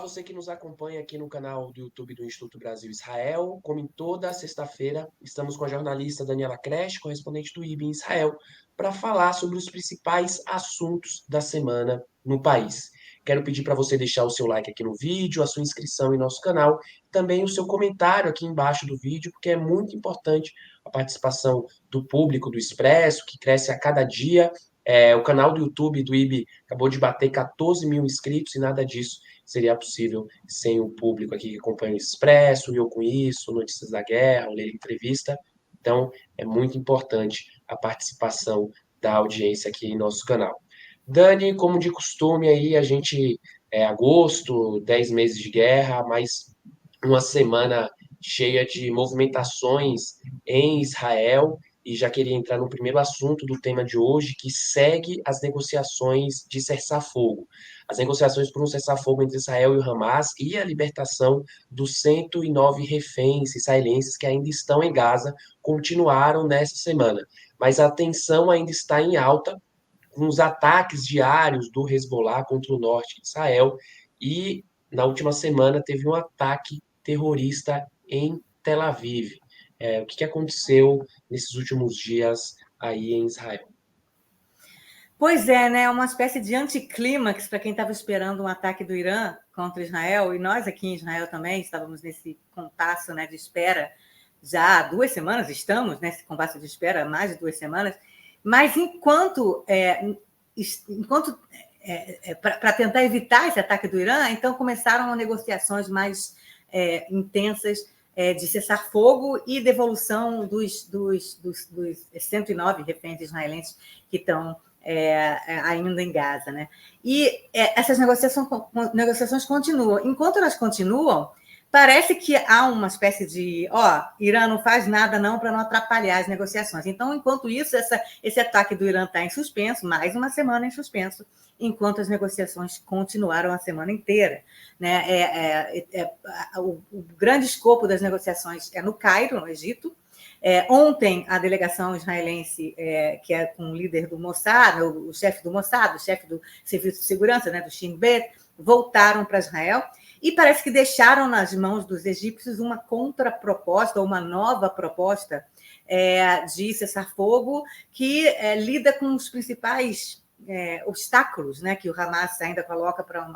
você que nos acompanha aqui no canal do YouTube do Instituto Brasil Israel. Como em toda sexta-feira, estamos com a jornalista Daniela Kresh, correspondente do IB em Israel, para falar sobre os principais assuntos da semana no país. Quero pedir para você deixar o seu like aqui no vídeo, a sua inscrição em nosso canal, também o seu comentário aqui embaixo do vídeo, porque é muito importante a participação do público do Expresso, que cresce a cada dia. O canal do YouTube do IB acabou de bater 14 mil inscritos e nada disso seria possível sem o público aqui que acompanha o Expresso, eu com isso, Notícias da Guerra, o Ler Entrevista. Então, é muito importante a participação da audiência aqui em nosso canal. Dani, como de costume aí, a gente agosto, 10 meses de guerra, mais uma semana cheia de movimentações em Israel, e já queria entrar no primeiro assunto do tema de hoje, que segue as negociações de cessar-fogo. As negociações por um cessar-fogo entre Israel e o Hamas e a libertação dos 109 reféns israelenses que ainda estão em Gaza continuaram nessa semana. Mas a tensão ainda está em alta, com os ataques diários do Hezbollah contra o norte de Israel, e na última semana teve um ataque terrorista em Tel Aviv. O que aconteceu nesses últimos dias aí em Israel? Pois é, né? Uma espécie de anticlímax para quem estava esperando um ataque do Irã contra Israel, e nós aqui em Israel também estávamos nesse compasso, né, de espera já há 2 semanas, estamos nesse compasso de espera há mais de 2 semanas, mas para tentar evitar esse ataque do Irã, então começaram negociações mais intensas de cessar-fogo e devolução dos 109 reféns israelenses que estão ainda em Gaza, né? E essas negociações continuam. Enquanto elas continuam, parece que há uma espécie de, Irã não faz nada não para não atrapalhar as negociações. Então, enquanto isso, esse ataque do Irã está em suspenso, mais uma semana em suspenso, enquanto as negociações continuaram a semana inteira, né? O grande escopo das negociações é no Cairo, no Egito. Ontem, a delegação israelense, que é com o líder do Mossad, o chefe do Mossad, o chefe do Serviço de Segurança, né, do Shin Bet, voltaram para Israel e parece que deixaram nas mãos dos egípcios uma contraproposta, uma nova proposta de cessar-fogo que lida com os principais obstáculos, né, que o Hamas ainda coloca para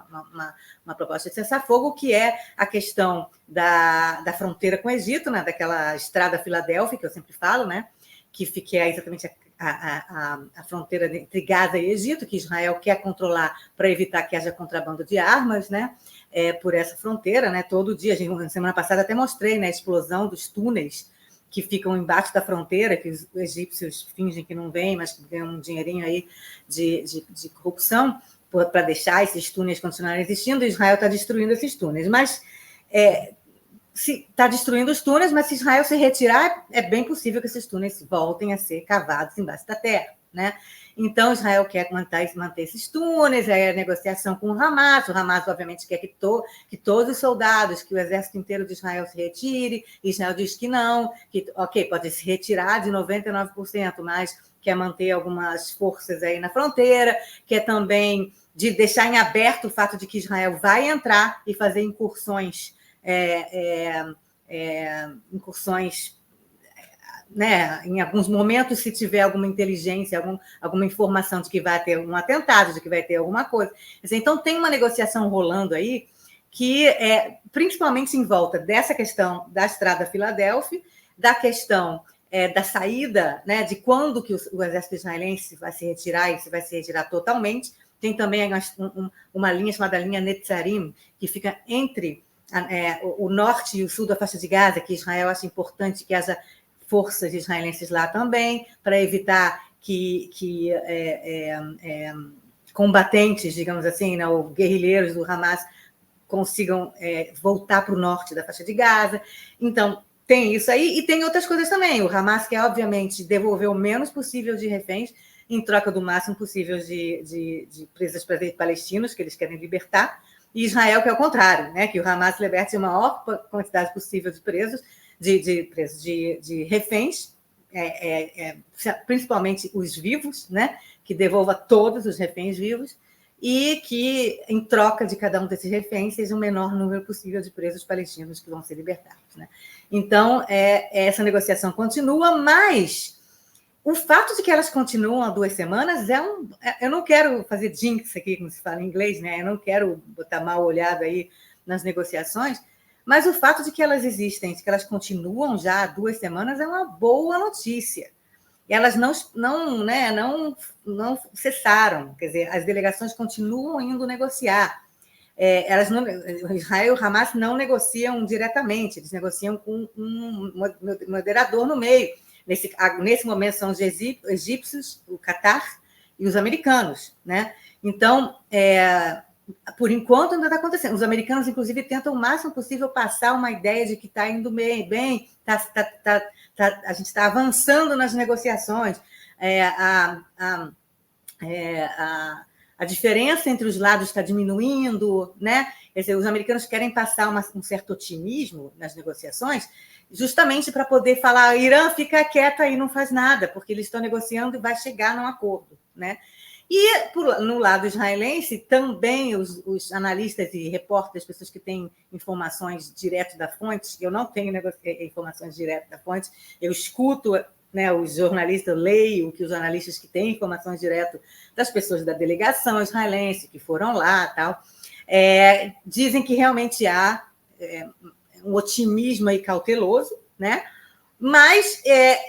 uma proposta de cessar-fogo, que é a questão da fronteira com o Egito, né, daquela estrada Filadélfia, que eu sempre falo, né, que é exatamente a fronteira entre Gaza e Egito, que Israel quer controlar para evitar que haja contrabando de armas, né, por essa fronteira, né, todo dia. Na semana passada até mostrei, né, a explosão dos túneis que ficam embaixo da fronteira, que os egípcios fingem que não vêm, mas que ganham um dinheirinho aí de corrupção para deixar esses túneis continuarem existindo. E Israel está destruindo esses túneis. Mas está destruindo os túneis, mas se Israel se retirar, é bem possível que esses túneis voltem a ser cavados embaixo da terra, né? Então, Israel quer manter esses túneis, a negociação com o Hamas, obviamente, quer que todos os soldados, que o exército inteiro de Israel se retire, Israel diz que não, que, pode se retirar de 99%, mas quer manter algumas forças aí na fronteira, quer também de deixar em aberto o fato de que Israel vai entrar e fazer incursões, né, em alguns momentos, se tiver alguma inteligência, alguma informação de que vai ter um atentado, de que vai ter alguma coisa. Então, tem uma negociação rolando aí que principalmente em volta dessa questão da estrada Filadélfia, da questão da saída, né, de quando que o exército israelense vai se retirar, e se vai se retirar totalmente. Tem também uma linha chamada linha Netzarim, que fica entre o norte e o sul da faixa de Gaza, que Israel acha importante que haja forças israelenses lá também, para evitar que combatentes, digamos assim, né, ou guerrilheiros do Hamas consigam voltar para o norte da faixa de Gaza. Então, tem isso aí, e tem outras coisas também. O Hamas quer, obviamente, devolver o menos possível de reféns, em troca do máximo possível de presos palestinos, que eles querem libertar, e Israel, que é o contrário, né, que o Hamas liberte a maior quantidade possível de presos, de reféns, principalmente os vivos, né, que devolva todos os reféns vivos, e que, em troca de cada um desses reféns, seja o menor número possível de presos palestinos que vão ser libertados, né? Então, essa negociação continua, mas o fato de que elas continuam há 2 semanas eu não quero fazer jinx aqui, como se fala em inglês, né? Eu não quero botar mal olhado aí nas negociações, mas o fato de que elas existem, de que elas continuam já há 2 semanas, é uma boa notícia. Elas não cessaram, quer dizer, as delegações continuam indo negociar. Elas não, Israel e o Hamas não negociam diretamente, eles negociam com um moderador no meio. Nesse momento são os egípcios, o Catar e os americanos, né? Então, por enquanto ainda está acontecendo. Os americanos, inclusive, tentam o máximo possível passar uma ideia de que está indo bem, a gente está avançando nas negociações. A diferença entre os lados está diminuindo, né? Quer dizer, os americanos querem passar um certo otimismo nas negociações, justamente para poder falar: Irã, fica quieto aí, não faz nada, porque eles estão negociando e vai chegar num acordo, né? E no lado israelense, também os analistas e repórteres, pessoas que têm informações direto da fonte, eu não tenho informações direto da fonte, eu escuto, né, os jornalistas, eu leio o que os jornalistas que têm informações direto das pessoas da delegação israelense que foram lá, tal, dizem que realmente há um otimismo aí cauteloso, né? Mas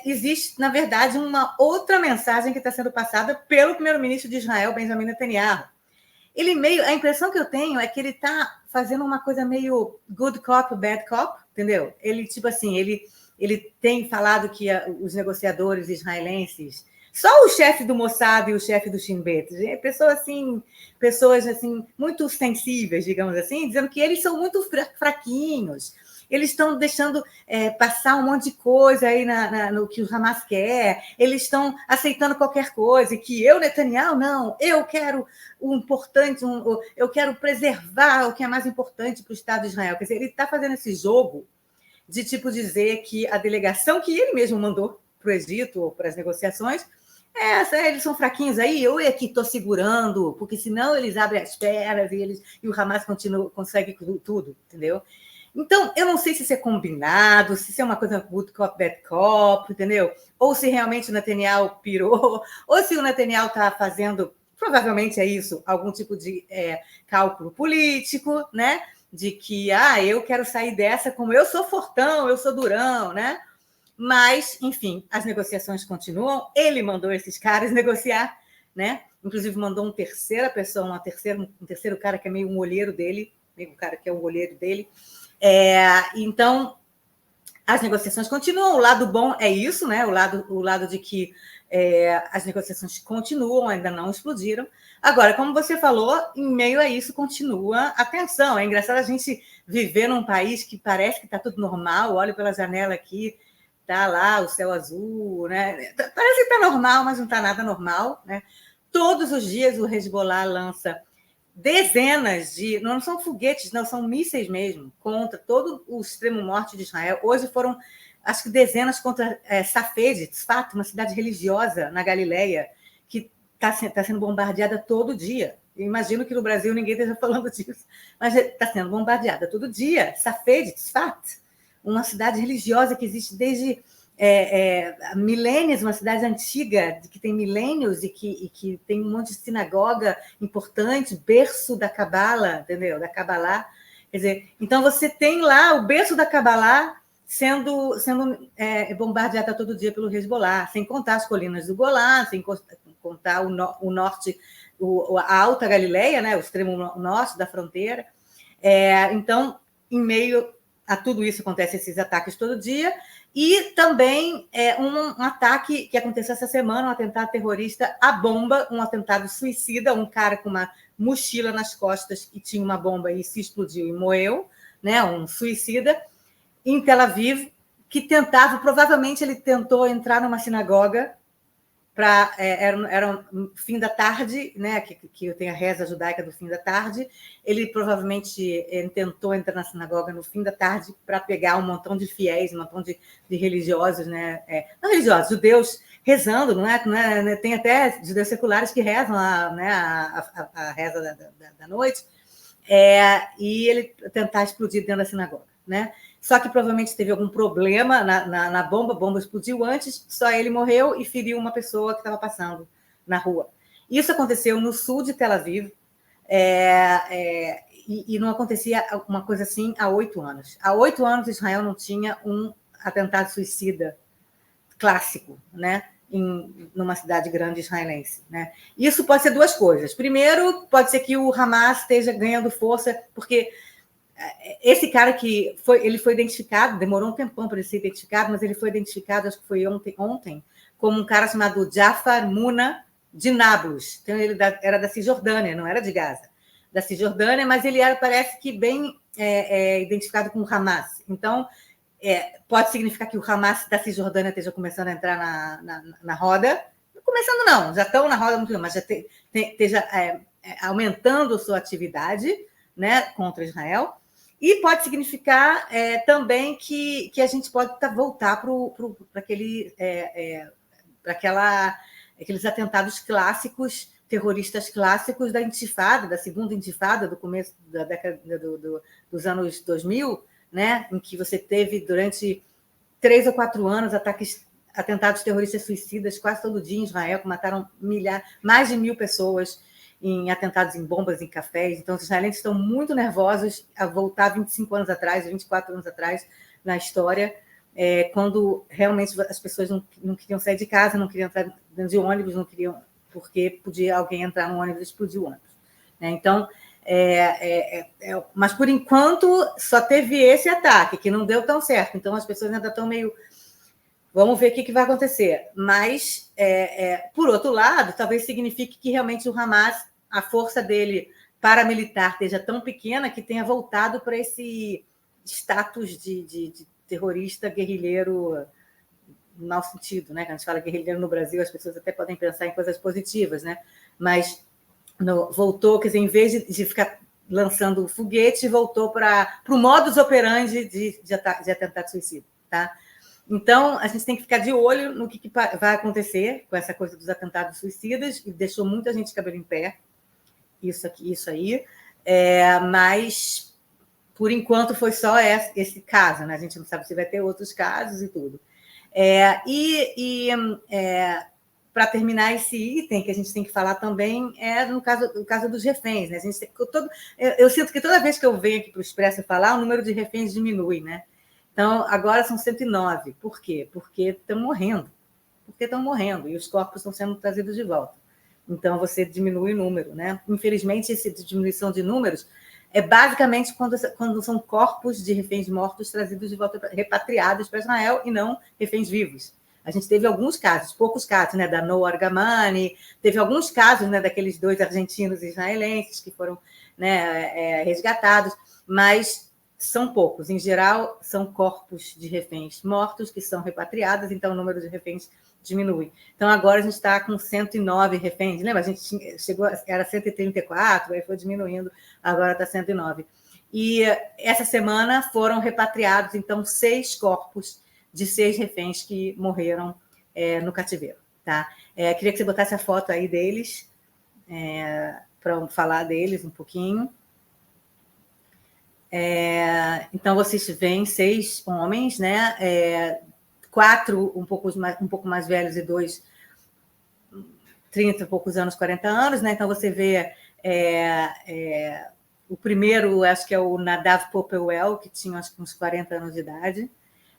existe, na verdade, uma outra mensagem que está sendo passada pelo primeiro-ministro de Israel, Benjamin Netanyahu. A impressão que eu tenho é que ele está fazendo uma coisa meio good cop, bad cop, entendeu? Ele, tipo assim, ele tem falado que os israelenses, só o chefe do Mossad e o chefe do Shin Bet, pessoas assim muito sensíveis, digamos assim, dizendo que eles são muito fraquinhos. Eles estão deixando passar um monte de coisa aí no que o Hamas quer, eles estão aceitando qualquer coisa, e que Netanyahu, não, eu quero o importante, eu quero preservar o que é mais importante para o Estado de Israel. Quer dizer, ele está fazendo esse jogo de tipo dizer que a delegação que ele mesmo mandou para o Egito ou para as negociações, eles são fraquinhos aí, eu é que estou segurando, porque senão eles abrem as pernas e o Hamas consegue tudo, entendeu? Então, eu não sei se isso é combinado, se isso é uma coisa good cop, bad cop, entendeu? Ou se realmente o Netanyahu pirou, ou se o Netanyahu está fazendo, provavelmente é isso, algum tipo de cálculo político, né? De que, eu quero sair dessa como eu sou fortão, eu sou durão, né? Mas, enfim, as negociações continuam, ele mandou esses caras negociar, né? Inclusive mandou uma terceira pessoa, um terceiro cara que é meio um olheiro dele, meio um cara que é um olheiro dele. Então, as negociações continuam. O lado bom é isso, né? O lado de que as negociações continuam, ainda não explodiram. Agora, como você falou, em meio a isso continua a tensão. É engraçado a gente viver num país que parece que está tudo normal. Olho pela janela aqui, está lá o céu azul, né? Parece que está normal, mas não está nada normal, né? Todos os dias o Hezbollah lança dezenas não são foguetes, não, são mísseis mesmo, contra todo o extremo norte de Israel. Hoje foram, acho que dezenas contra Tzfat, uma cidade religiosa na Galileia, que está sendo bombardeada todo dia. Eu imagino que no Brasil ninguém esteja falando disso, mas está sendo bombardeada todo dia. Tzfat, uma cidade religiosa que existe desde milênios, uma cidade antiga, que tem milênios e que tem um monte de sinagoga importante, berço da Cabala, entendeu? Da Cabalá. Quer dizer, então você tem lá o berço da Cabalá sendo bombardeada todo dia pelo Hezbollah, sem contar as colinas do Golã, sem contar o norte, a Alta Galileia, né? O extremo norte da fronteira. Então, em meio a tudo isso, acontecem esses ataques todo dia. E também um ataque que aconteceu essa semana, um atentado terrorista à bomba, um atentado suicida, um cara com uma mochila nas costas e tinha uma bomba e se explodiu e morreu, né? Um suicida, em Tel Aviv, que provavelmente ele tentou entrar numa sinagoga era um fim da tarde, né? Que eu tenho a reza judaica do fim da tarde. Ele provavelmente tentou entrar na sinagoga no fim da tarde para pegar um montão de fiéis, um montão de religiosos, né? Não religiosos, judeus rezando, não é? Né? Tem até judeus seculares que rezam a reza da noite, e ele tentar explodir dentro da sinagoga, né? Só que provavelmente teve algum problema na bomba, a bomba explodiu antes, só ele morreu e feriu uma pessoa que estava passando na rua. Isso aconteceu no sul de Tel Aviv, e não acontecia uma coisa assim há 8 anos. Há 8 anos, Israel não tinha um atentado suicida clássico, né? Numa cidade grande israelense, né? Isso pode ser duas coisas. Primeiro, pode ser que o Hamas esteja ganhando força, porque esse cara ele foi identificado, demorou um tempão para ele ser identificado, mas ele foi identificado, acho que foi ontem, como um cara chamado Jafar Muna de Nablus. Então, ele era da Cisjordânia, não era de Gaza, da Cisjordânia, mas ele era, parece que, bem identificado com o Hamas. Então, pode significar que o Hamas da Cisjordânia esteja começando a entrar na roda. Começando não, já estão na roda muito tempo, mas já esteja aumentando a sua atividade, né, contra Israel. E pode significar também que a gente pode voltar para aqueles atentados clássicos, terroristas clássicos da Intifada, da segunda Intifada, do começo da década dos anos 2000, né, em que você teve, durante 3 ou 4 anos, atentados terroristas suicidas quase todo dia em Israel, que mataram mais de 1.000 pessoas em atentados em bombas, em cafés. Então, os israelenses estão muito nervosos a voltar 25 anos atrás, 24 anos atrás na história, quando realmente as pessoas não queriam sair de casa, não queriam entrar dentro de ônibus, não queriam, porque podia alguém entrar no ônibus e explodir o ônibus. Então, mas, por enquanto, só teve esse ataque, que não deu tão certo. Então, as pessoas ainda estão meio... Vamos ver o que vai acontecer. Mas, por outro lado, talvez signifique que realmente o Hamas, a força dele paramilitar esteja tão pequena que tenha voltado para esse status de terrorista guerrilheiro, no mau sentido, né? Quando a gente fala guerrilheiro no Brasil, as pessoas até podem pensar em coisas positivas, né? Mas voltou, quer dizer, em vez de ficar lançando foguete, voltou para o modus operandi de atentado suicida, tá? Então, a gente tem que ficar de olho no que vai acontecer com essa coisa dos atentados suicidas, e deixou muita gente de cabelo em pé, isso aí, mas, por enquanto, foi só esse caso, né? A gente não sabe se vai ter outros casos e tudo. Para terminar esse item, que a gente tem que falar também, no caso dos reféns, né? Eu sinto que toda vez que eu venho aqui para o Expresso falar, o número de reféns diminui, né? Então, agora são 109. Por quê? Porque estão morrendo. E os corpos estão sendo trazidos de volta. Então, você diminui o número, né? Infelizmente, essa diminuição de números é basicamente quando são corpos de reféns mortos trazidos de volta, repatriados para Israel, e não reféns vivos. A gente teve alguns casos, poucos casos, né? Da Noa Argamani, teve alguns casos, né, daqueles 2 argentinos e israelenses que foram, né, resgatados, mas são poucos. Em geral, são corpos de reféns mortos que são repatriados, então o número de reféns diminui. Então, agora a gente está com 109 reféns. Lembra? A gente era 134, aí foi diminuindo, agora está 109. E essa semana foram repatriados, então, 6 corpos de 6 reféns que morreram no cativeiro. Tá? Queria que você botasse a foto aí deles, para falar deles um pouquinho. Então, vocês veem 6 homens, né? 4 um pouco mais velhos e 2, 30 e poucos anos, 40 anos, né? Então, você vê o primeiro, acho que é o Nadav Popewell, que tinha acho que uns 40 anos de idade.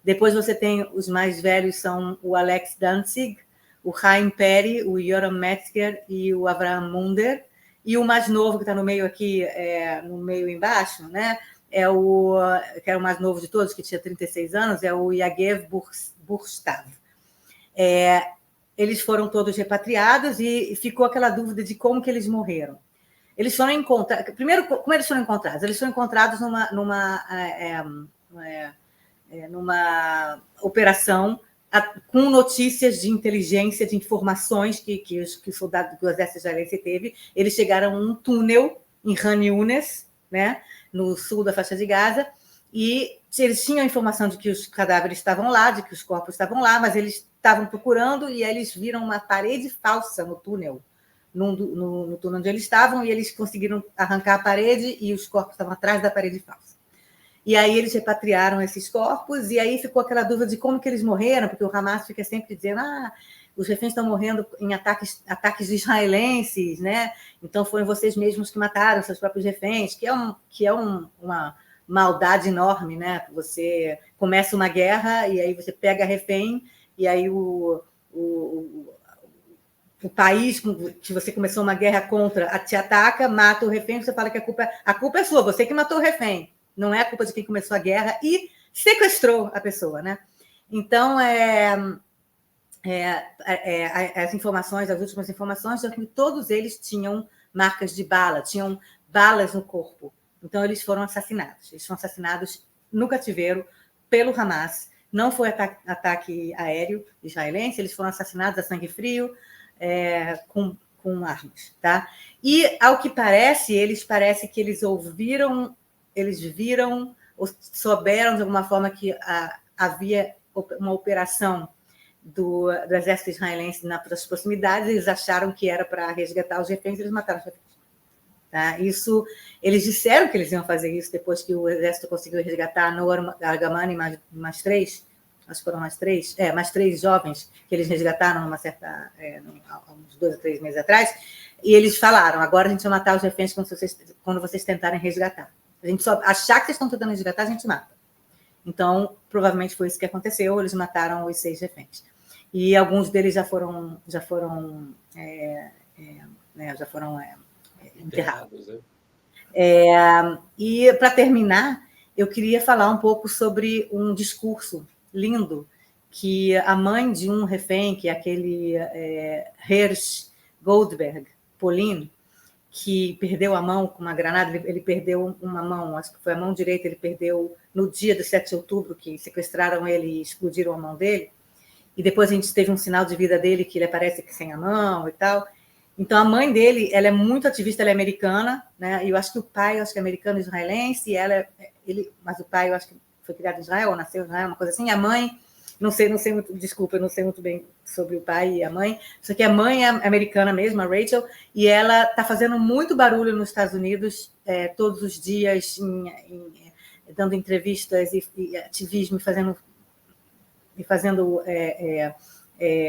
Depois você tem os mais velhos, são o Alex Danzig, o Chaim Peri, o Yoram Metzger e o Avraham Munder. E o mais novo, que está no meio aqui, no meio embaixo, né? Que era o mais novo de todos, que tinha 36 anos, é o Yagev Burstav. Eles foram todos repatriados e ficou aquela dúvida de como que eles morreram. Eles foram encontrados... Primeiro, como eles foram encontrados? Eles foram encontrados numa operação com notícias de inteligência, de informações que os soldados do exército israelense teve. Eles chegaram a um túnel em Khan Younis, né, no sul da faixa de Gaza, e eles tinham a informação de que os cadáveres estavam lá, de que os corpos estavam lá, mas eles estavam procurando e aí eles viram uma parede falsa no túnel, no túnel onde eles estavam, e eles conseguiram arrancar a parede e os corpos estavam atrás da parede falsa. E aí eles repatriaram esses corpos, e aí ficou aquela dúvida de como que eles morreram, porque o Hamas fica sempre dizendo, os reféns estão morrendo em ataques israelenses, né? Então foram vocês mesmos que mataram seus próprios reféns, que é uma maldade enorme, né? Você começa uma guerra e aí você pega refém, e aí o país que você começou uma guerra contra te ataca, mata o refém, você fala que a culpa é sua, você que matou o refém, não é a culpa de quem começou a guerra e sequestrou a pessoa, né? Então, as informações, as últimas informações, é que todos eles tinham marcas de bala, tinham balas no corpo. Então, eles foram assassinados. Eles foram assassinados no cativeiro pelo Hamas. Não foi ataque aéreo israelense, eles foram assassinados a sangue frio, com armas. Tá? E, ao que parece que eles ouviram, eles viram, ou souberam de alguma forma que havia uma operação do exército israelense nas proximidades, eles acharam que era para resgatar os reféns, eles mataram os reféns. Tá? Isso, eles disseram que eles iam fazer isso depois que o exército conseguiu resgatar Noor Argamani e mais 3, acho que foram mais 3 jovens que eles resgataram há uns 2 ou 3 meses atrás, e eles falaram, agora a gente vai matar os reféns quando vocês tentarem resgatar. A gente só achar que vocês estão tentando resgatar, a gente mata. Então, provavelmente foi isso que aconteceu, eles mataram os 6 reféns. E alguns deles já foram enterrados. Né? E, para terminar, eu queria falar um pouco sobre um discurso lindo que a mãe de um refém, que é aquele Hersh Goldberg Polin, que perdeu a mão com uma granada, ele perdeu uma mão, acho que foi a mão direita, ele perdeu no dia do 7 de outubro, que sequestraram ele e explodiram a mão dele, e depois a gente teve um sinal de vida dele, que ele aparece sem a mão e tal. Então, a mãe dele, ela é muito ativista, ela é americana, né? E eu acho que o pai, é americano israelense, mas o pai, eu acho que foi criado em Israel, ou nasceu em Israel, uma coisa assim. A mãe, não sei muito, desculpa, eu não sei muito bem sobre o pai e a mãe, só que a mãe é americana mesmo, a Rachel, e ela está fazendo muito barulho nos Estados Unidos todos os dias, dando entrevistas e ativismo, fazendo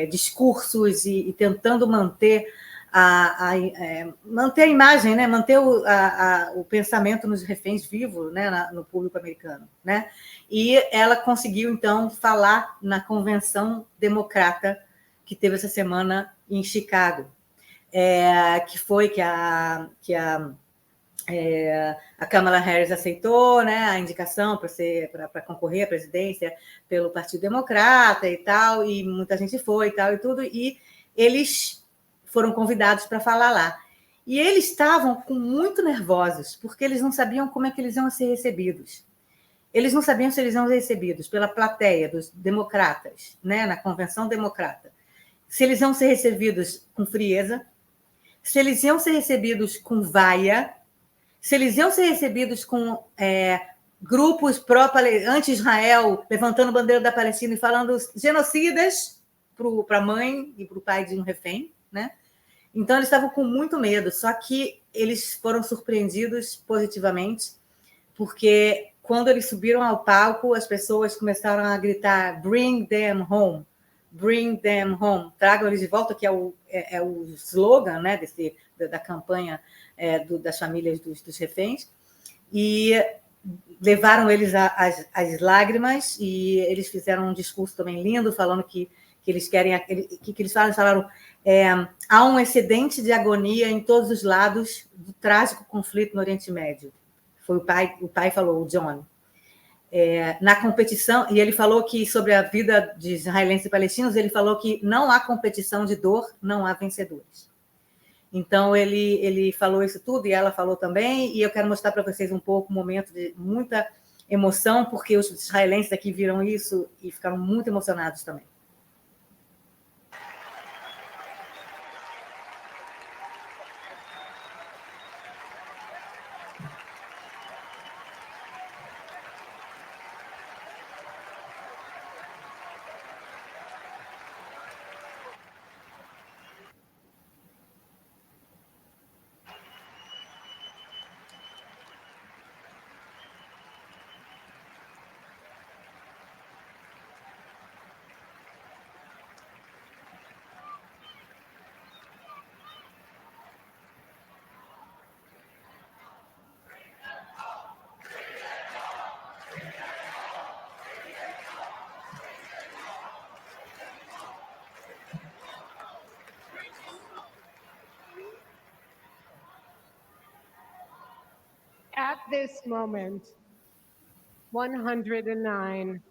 discursos e tentando manter manter a imagem, né? Manter o pensamento nos reféns vivos, né? No público americano. Né? E ela conseguiu, então, falar na convenção democrata que teve essa semana em Chicago, que foi que a Kamala Harris aceitou, né, a indicação para concorrer à presidência pelo Partido Democrata e tal, e muita gente foi e tal e tudo, e eles foram convidados para falar lá. E eles estavam muito nervosos, porque eles não sabiam como é que eles iam ser recebidos. Eles não sabiam se eles iam ser recebidos pela plateia dos democratas, né, na convenção democrata, se eles iam ser recebidos com frieza, se eles iam ser recebidos com vaia, se eles iam ser recebidos com grupos anti-Israel, levantando bandeira da Palestina e falando genocidas para a mãe e para o pai de um refém, né? Então, eles estavam com muito medo, só que eles foram surpreendidos positivamente, porque quando eles subiram ao palco, as pessoas começaram a gritar "Bring them home", "Bring them home", tragam eles de volta, que é o slogan, né, da campanha das famílias dos reféns, e levaram eles às lágrimas, e eles fizeram um discurso também lindo, falando que eles querem... que eles falaram há um excedente de agonia em todos os lados do trágico conflito no Oriente Médio. Foi o pai falou, o John. Na competição, e ele falou que sobre a vida de israelenses e palestinos, ele falou que não há competição de dor, não há vencedores. Então, ele falou isso tudo, e ela falou também, e eu quero mostrar para vocês um pouco um momento de muita emoção, porque os israelenses aqui viram isso e ficaram muito emocionados também. at this moment, 109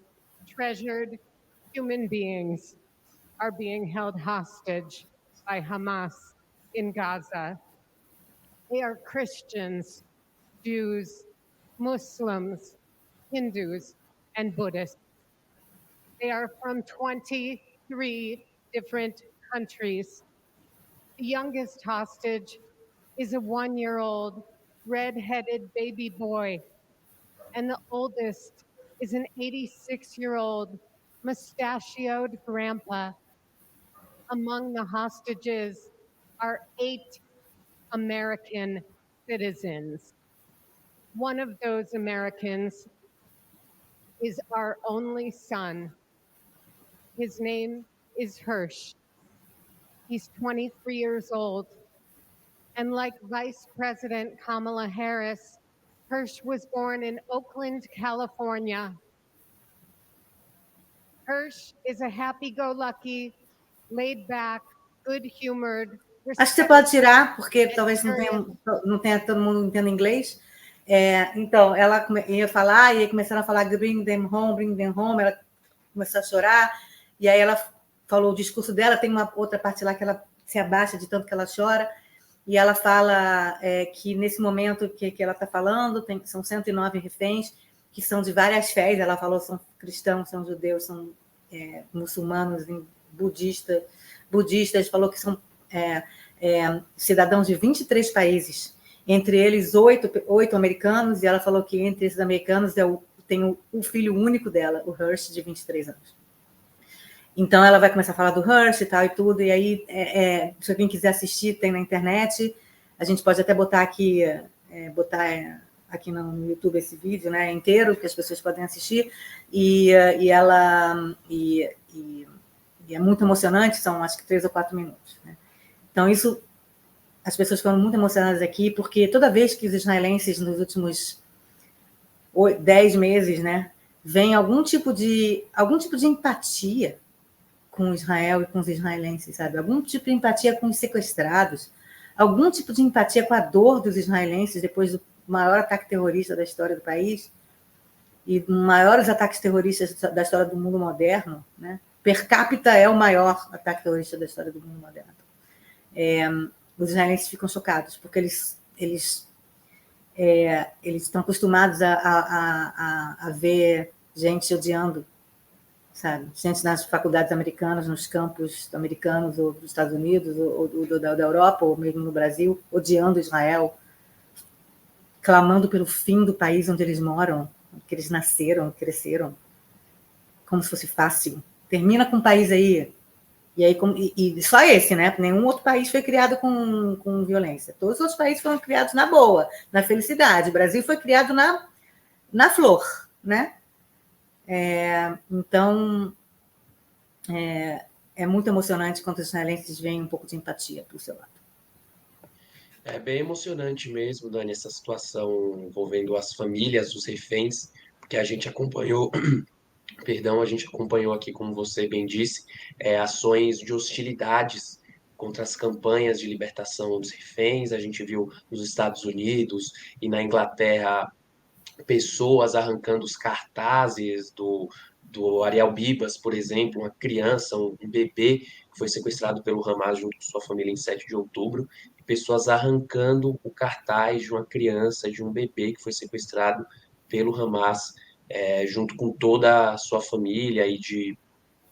treasured human beings are being held hostage by Hamas in Gaza. They are Christians, Jews, Muslims, Hindus, and Buddhists. They are from 23 different countries. The youngest hostage is a 1-year-old red-headed baby boy, and the oldest is an 86-year-old mustachioed grandpa. Among the hostages are 8 American citizens. One of those Americans is our only son. His name is Hirsch. He's 23 years old. And like Vice President Kamala Harris, Hirsch was born in Oakland, California. Hirsch is a happy-go-lucky, laid-back, good-humored, Acho que você pode tirar, porque talvez não tenha todo mundo entenda inglês. Então, ela ia falar, e aí começaram a falar bring them home, ela começou a chorar, e aí ela falou o discurso dela, tem uma outra parte lá que ela se abaixa de tanto que ela chora, e ela fala que nesse momento que ela está falando, são 109 reféns, que são de várias fés, ela falou são cristãos, são judeus, são muçulmanos, budistas, falou que são cidadãos de 23 países, entre eles 8 americanos, e ela falou que entre esses americanos tem o filho único dela, o Hirsch, de 23 anos. Então, ela vai começar a falar do Hirsch e tal e tudo, e aí, se alguém quiser assistir, tem na internet, a gente pode até botar aqui no YouTube esse vídeo, né, inteiro, que as pessoas podem assistir, e é muito emocionante, são acho que 3 ou 4 minutos, né? Então, as pessoas foram muito emocionadas aqui, porque toda vez que os israelenses, nos últimos 10 meses, né, vem algum tipo de empatia com Israel e com os israelenses, sabe? Algum tipo de empatia com os sequestrados, algum tipo de empatia com a dor dos israelenses depois do maior ataque terrorista da história do país e dos maiores ataques terroristas da história do mundo moderno, né? Per capita é o maior ataque terrorista da história do mundo moderno. Os israelenses ficam chocados, porque eles estão acostumados a ver gente odiando, sabe? Gente nas faculdades americanas, nos campos americanos, ou dos Estados Unidos, ou da Europa, ou mesmo no Brasil, odiando Israel, clamando pelo fim do país onde eles moram, que eles nasceram, cresceram, como se fosse fácil. Termina com o país aí. E só esse, né? Nenhum outro país foi criado com violência. Todos os outros países foram criados na boa, na felicidade. O Brasil foi criado na flor, né? Então, é muito emocionante quando os israelenses veem um pouco de empatia para o seu lado. É bem emocionante mesmo, Dani, essa situação envolvendo as famílias dos reféns, porque a gente acompanhou, perdão, a gente acompanhou aqui, como você bem disse, ações de hostilidades contra as campanhas de libertação dos reféns. A gente viu nos Estados Unidos e na Inglaterra pessoas arrancando os cartazes do Ariel Bibas, por exemplo, uma criança, um bebê que foi sequestrado pelo Hamas junto com sua família em 7 de outubro, e pessoas arrancando o cartaz de uma criança, de um bebê que foi sequestrado pelo Hamas, junto com toda a sua família e de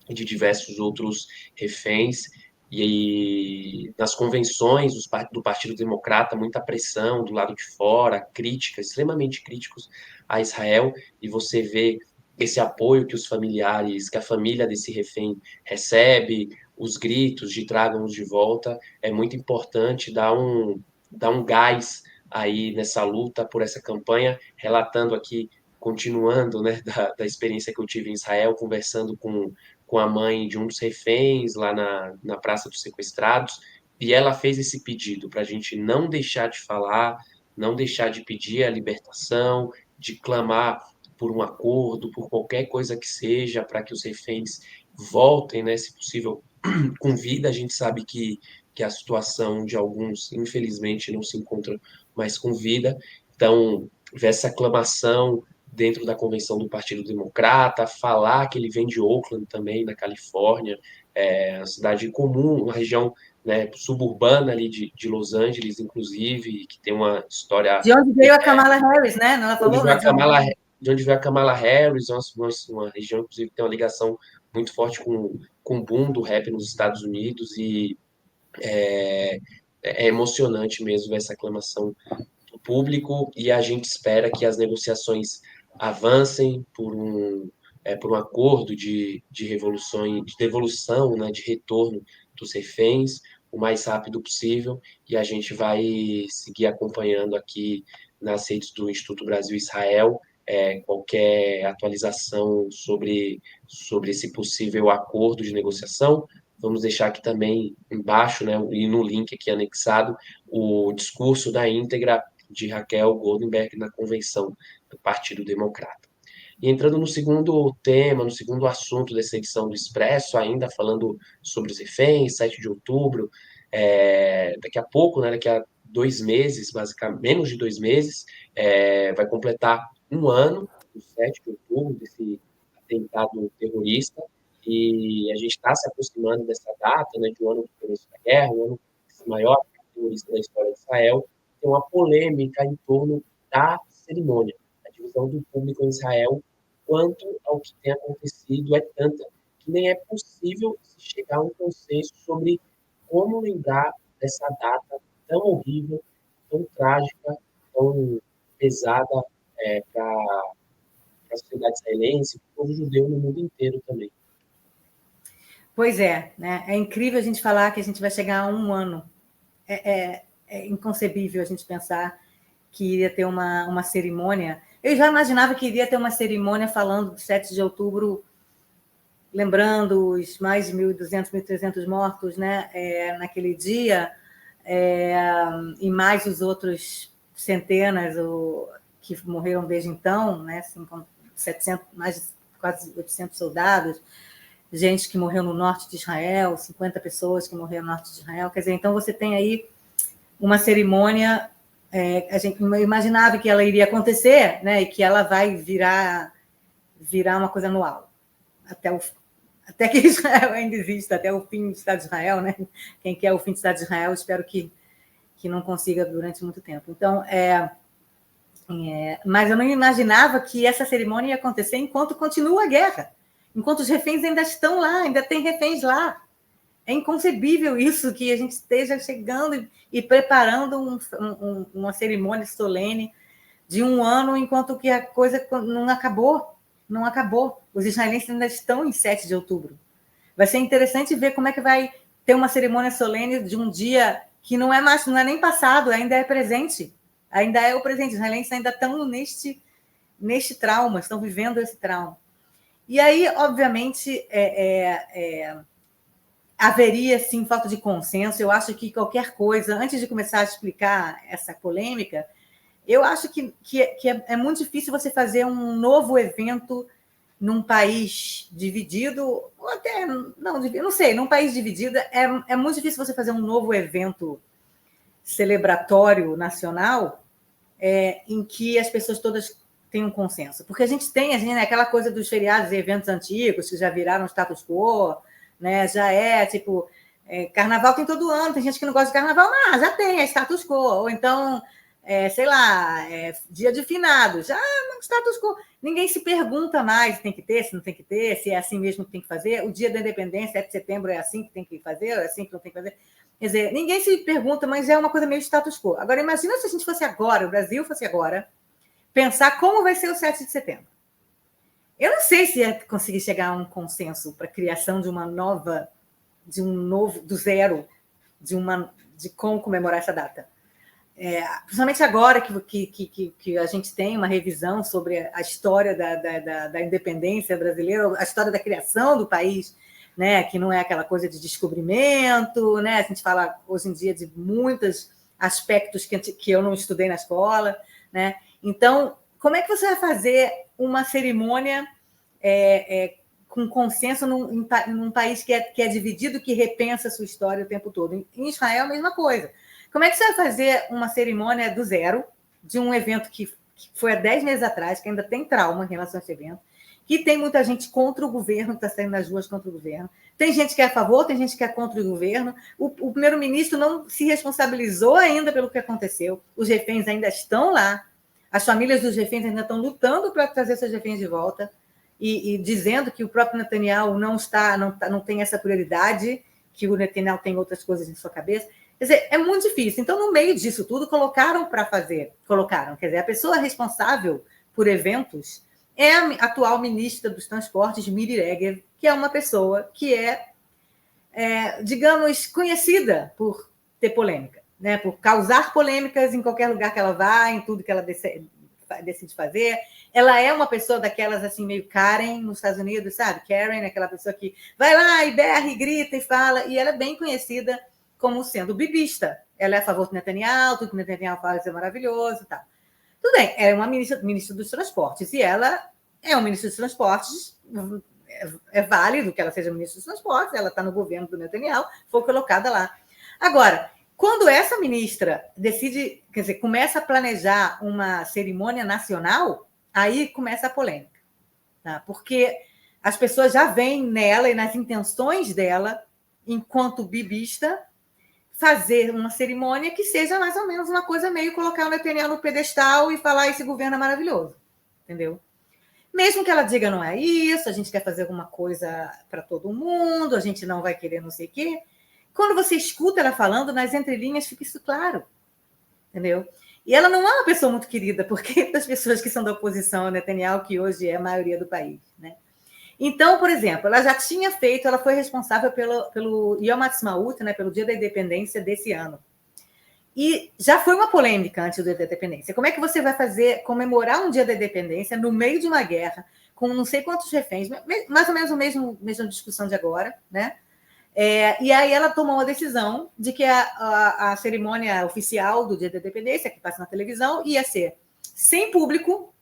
diversos outros reféns. E nas convenções do Partido Democrata, muita pressão do lado de fora, críticas, extremamente críticos a Israel, e você vê esse apoio que os familiares, que a família desse refém recebe, os gritos de tragam-nos de volta, é muito importante dar um gás aí nessa luta por essa campanha, relatando aqui, continuando, né, da experiência que eu tive em Israel, conversando com a mãe de um dos reféns lá na Praça dos Sequestrados, e ela fez esse pedido para a gente não deixar de falar, não deixar de pedir a libertação, de clamar por um acordo, por qualquer coisa que seja, para que os reféns voltem, né, se possível, com vida. A gente sabe que a situação de alguns, infelizmente, não se encontra mais com vida. Então, ver essa aclamação dentro da convenção do Partido Democrata, falar que ele vem de Oakland também, na Califórnia, uma cidade comum, uma região, né, suburbana ali de Los Angeles, inclusive, que tem uma história... De onde veio a Kamala Harris, né? Ela Onde falou, veio né? a Kamala, de onde veio a Kamala Harris, uma região, inclusive, que tem uma ligação muito forte com o boom do rap nos Estados Unidos, e é emocionante mesmo ver essa aclamação do público, e a gente espera que as negociações avancem por um acordo de revolução, de devolução, né, de retorno dos reféns o mais rápido possível, e a gente vai seguir acompanhando aqui nas redes do Instituto Brasil-Israel qualquer atualização sobre esse possível acordo de negociação. Vamos deixar aqui também embaixo, né, e no link aqui anexado, o discurso da íntegra de Raquel Goldenberg na convenção do Partido Democrata. E entrando no segundo tema, no segundo assunto dessa edição do Expresso, ainda falando sobre os reféns, 7 de outubro, daqui a pouco, né, daqui a 2 meses, basicamente, menos de 2 meses, vai completar um ano, do 7 de outubro, desse atentado terrorista, e a gente está se aproximando dessa data, né, de um ano do começo da guerra, um ano maior terrorista da história de Israel. Tem uma polêmica em torno da cerimônia. A divisão do público em Israel quanto ao que tem acontecido é tanta que nem é possível chegar a um consenso sobre como lembrar dessa data tão horrível, tão trágica, tão pesada para a sociedade israelense, para o povo judeu no mundo inteiro também. Pois é, né? É incrível a gente falar que a gente vai chegar a um ano. É inconcebível a gente pensar que iria ter uma cerimônia. Eu já imaginava que iria ter uma cerimônia falando do 7 de outubro, lembrando os mais de 1.200, 1.300 mortos, né, naquele dia, e mais os outros centenas que morreram desde então, né, assim, 700, mais de quase 800 soldados, gente que morreu no norte de Israel, 50 pessoas que morreram no norte de Israel. Quer dizer, então você tem aí uma cerimônia, a gente imaginava que ela iria acontecer, né, e que ela vai virar uma coisa anual, até que Israel ainda exista, até o fim do Estado de Israel, né? Quem quer o fim do Estado de Israel, espero que não consiga durante muito tempo. Então, mas eu não imaginava que essa cerimônia ia acontecer enquanto continua a guerra, enquanto os reféns ainda estão lá, ainda tem reféns lá. É inconcebível isso, que a gente esteja chegando e preparando uma cerimônia solene de um ano, enquanto que a coisa não acabou. Não acabou. Os israelenses ainda estão em 7 de outubro. Vai ser interessante ver como é que vai ter uma cerimônia solene de um dia que não é nem passado, ainda é presente. Ainda é o presente. Os israelenses ainda estão neste trauma, estão vivendo esse trauma. E aí, obviamente, haveria, sim, falta de consenso. Eu acho que qualquer coisa, antes de começar a explicar essa polêmica, eu acho que é muito difícil você fazer um novo evento num país dividido, ou até, não sei, num país dividido, é muito difícil você fazer um novo evento celebratório nacional em que as pessoas todas tenham consenso. Porque a gente tem aquela coisa dos feriados e eventos antigos, que já viraram status quo, né? Já tipo... carnaval tem todo ano, tem gente que não gosta de carnaval, mas já tem, é status quo. Ou então... sei lá, dia de finados, já é um status quo. Ninguém se pergunta mais se tem que ter, se não tem que ter, se é assim mesmo que tem que fazer. O dia da independência, 7 de setembro, é assim que tem que fazer, é assim que não tem que fazer. Quer dizer, ninguém se pergunta, mas é uma coisa meio status quo. Agora, imagina se a gente fosse agora, o Brasil fosse agora, pensar como vai ser o 7 de setembro. Eu não sei se ia conseguir chegar a um consenso para a criação de do zero, de como comemorar essa data. Principalmente agora que a gente tem uma revisão sobre a história da independência brasileira, a história da criação do país, né, que não é aquela coisa de descobrimento, né? A gente fala hoje em dia de muitos aspectos que eu não estudei na escola, né? Então, como é que você vai fazer uma cerimônia com consenso num país que é dividido, que repensa a sua história o tempo todo? Em Israel, a mesma coisa. Como é que você vai fazer uma cerimônia do zero, de um evento que que foi há 10 meses atrás, que ainda tem trauma em relação a esse evento, que tem muita gente contra o governo, que está saindo nas ruas contra o governo. Tem gente que é a favor, tem gente que é contra o governo. O primeiro-ministro não se responsabilizou ainda pelo que aconteceu. Os reféns ainda estão lá. As famílias dos reféns ainda estão lutando para trazer seus reféns de volta e dizendo que o próprio Netanyahu não tem essa prioridade, que o Netanyahu tem outras coisas em sua cabeça. Quer dizer, é muito difícil. Então, no meio disso tudo, quer dizer, a pessoa responsável por eventos é a atual ministra dos Transportes, Miri Regev, que é uma pessoa que digamos, conhecida por ter polêmica, né? Por causar polêmicas em qualquer lugar que ela vá, em tudo que ela decide fazer. Ela é uma pessoa daquelas, assim, meio Karen nos Estados Unidos, sabe? Karen, aquela pessoa que vai lá e berra e grita e fala, e ela é bem conhecida como sendo bibista. Ela é a favor do Netanyahu, tudo que o Netanyahu fala é maravilhoso e tal. Tudo bem, ela é uma ministra dos Transportes, e ela é um ministro dos Transportes, é válido que ela seja ministra dos Transportes, ela está no governo do Netanyahu, foi colocada lá. Agora, quando essa ministra decide, quer dizer, começa a planejar uma cerimônia nacional, aí começa a polêmica, tá? Porque as pessoas já veem nela e nas intenções dela, enquanto bibista, fazer uma cerimônia que seja mais ou menos uma coisa meio colocar o Netanyahu no pedestal e falar esse governo é maravilhoso, entendeu? Mesmo que ela diga não é isso, a gente quer fazer alguma coisa para todo mundo, a gente não vai querer não sei o quê. Quando você escuta ela falando, nas entrelinhas fica isso claro, entendeu? E ela não é uma pessoa muito querida, porque das pessoas que são da oposição ao Netanyahu, que hoje é a maioria do país, né? Então, por exemplo, ela já tinha feito, ela foi responsável pelo Yom Ha'atzmaut, né, pelo Dia da Independência desse ano. E já foi uma polêmica antes do Dia da Independência. Como é que você vai comemorar um Dia da Independência no meio de uma guerra, com não sei quantos reféns, mais ou menos a mesma discussão de agora, né? E aí ela tomou uma decisão de que a cerimônia oficial do Dia da Independência, que passa na televisão, ia ser sem público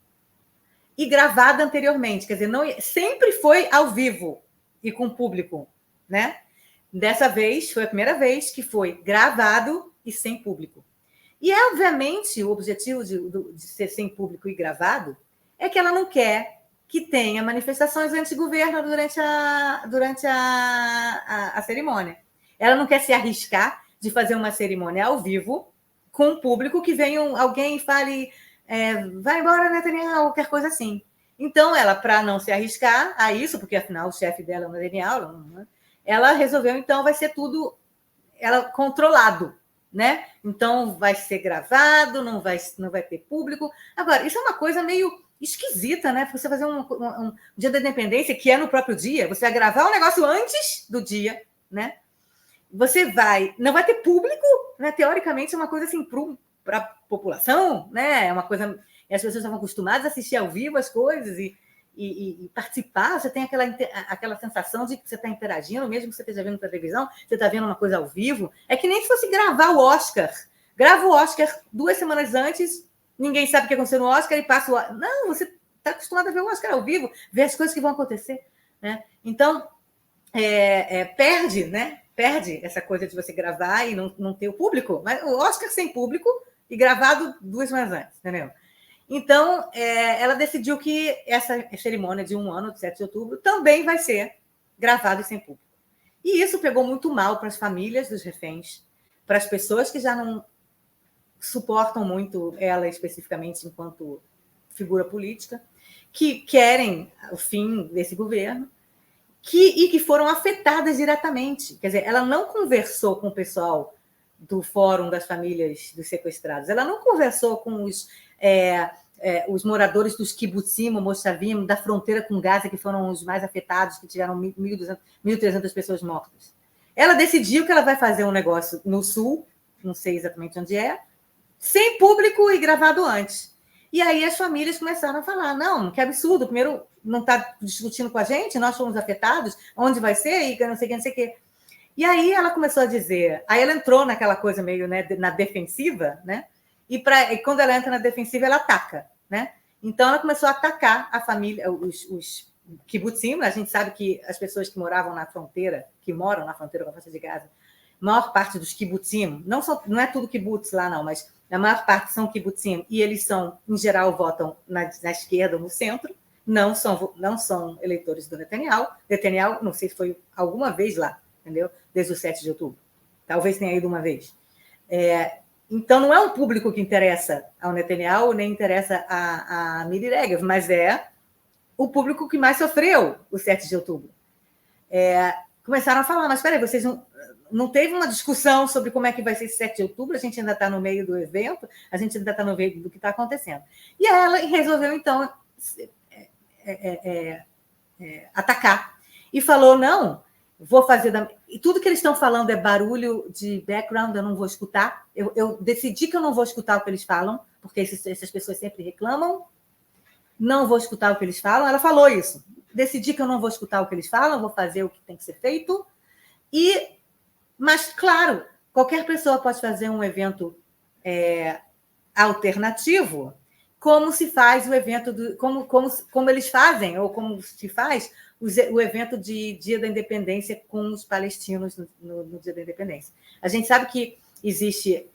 e gravada anteriormente. Quer dizer, sempre foi ao vivo e com público, né? Dessa vez, foi a primeira vez que foi gravado e sem público. E, obviamente, o objetivo de ser sem público e gravado é que ela não quer que tenha manifestações anti-governo durante a cerimônia. Ela não quer se arriscar de fazer uma cerimônia ao vivo com o público, que venha alguém e fale vai embora, Netanyahu, qualquer coisa assim. Então, ela, para não se arriscar a isso, porque, afinal, o chefe dela é o Netanyahu, ela resolveu, então, vai ser tudo controlado, né? Então, vai ser gravado, não vai ter público. Agora, isso é uma coisa meio esquisita, né? Você fazer um Dia da Independência, que é no próprio dia, você vai gravar um negócio antes do dia, né? Você não vai ter público, né? Teoricamente, é uma coisa assim para a população, né? É uma coisa. E as pessoas estavam acostumadas a assistir ao vivo as coisas e participar. Você tem aquela sensação de que você está interagindo, mesmo que você esteja vendo televisão, você está vendo uma coisa ao vivo. É que nem se fosse gravar o Oscar. Grava o Oscar 2 semanas antes, ninguém sabe o que aconteceu no Oscar e passa o Oscar. Não, você está acostumado a ver o Oscar ao vivo, ver as coisas que vão acontecer, né? Então, perde, né? Perde essa coisa de você gravar e não ter o público. Mas o Oscar sem público e gravado 2 semanas antes, entendeu? Então, ela decidiu que essa cerimônia de 1 ano, de 7 de outubro, também vai ser gravada e sem público. E isso pegou muito mal para as famílias dos reféns, para as pessoas que já não suportam muito ela especificamente enquanto figura política, que querem o fim desse governo, e que foram afetadas diretamente. Quer dizer, ela não conversou com o pessoal do Fórum das Famílias dos Sequestrados, ela não conversou com os moradores dos kibbutzim, moshavim, da fronteira com Gaza, que foram os mais afetados, que tiveram 1.300 pessoas mortas. Ela decidiu que ela vai fazer um negócio no sul, não sei exatamente onde sem público e gravado antes. E aí as famílias começaram a falar, não, que absurdo, primeiro não está discutindo com a gente, nós fomos afetados, onde vai ser, e não sei o que. E aí ela começou a dizer, aí ela entrou naquela coisa meio, né, na defensiva, né? E quando ela entra na defensiva, ela ataca, né? Então ela começou a atacar a família, os kibbutzim. A gente sabe que as pessoas que moram na fronteira com a faixa de Gaza, a maior parte dos kibbutzim, não é tudo kibbutz lá não, mas a maior parte são kibbutzim, e eles são, em geral, votam na esquerda ou no centro, não são eleitores do Netanyahu. Netanyahu, não sei se foi alguma vez lá, entendeu? Desde o 7 de outubro. Talvez tenha ido uma vez. Então, não é um público que interessa ao Netanyahu, nem interessa a Miri Regev, mas é o público que mais sofreu o 7 de outubro. Começaram a falar, mas espera aí, vocês não teve uma discussão sobre como é que vai ser esse 7 de outubro, a gente ainda está no meio do evento, a gente ainda está no meio do que está acontecendo. E ela resolveu, então, atacar. E falou, não, vou fazer... E tudo que eles estão falando é barulho de background, eu não vou escutar. Eu decidi que eu não vou escutar o que eles falam, porque essas pessoas sempre reclamam. Não vou escutar o que eles falam. Ela falou isso. Decidi que eu não vou escutar o que eles falam, vou fazer o que tem que ser feito. Mas, claro, qualquer pessoa pode fazer um evento alternativo, como se faz o evento, como eles fazem, ou como se faz o evento de Dia da Independência com os palestinos no Dia da Independência. A gente sabe que existe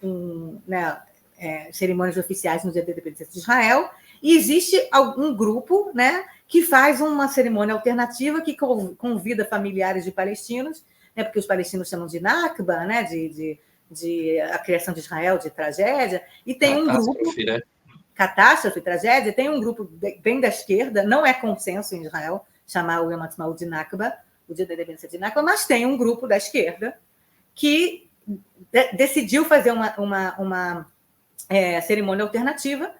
cerimônias oficiais no Dia da Independência de Israel, e existe um grupo, né, que faz uma cerimônia alternativa que convida familiares de palestinos, né, porque os palestinos chamam de Nakba, né, de a criação de Israel, de tragédia, e tem um grupo... Né? Catástrofe, tragédia, tem um grupo bem da esquerda, não é consenso em Israel chamar o Yom Ha'atzmaut de Nakba, o Dia da Independência de Nakba, mas tem um grupo da esquerda que decidiu fazer uma cerimônia alternativa,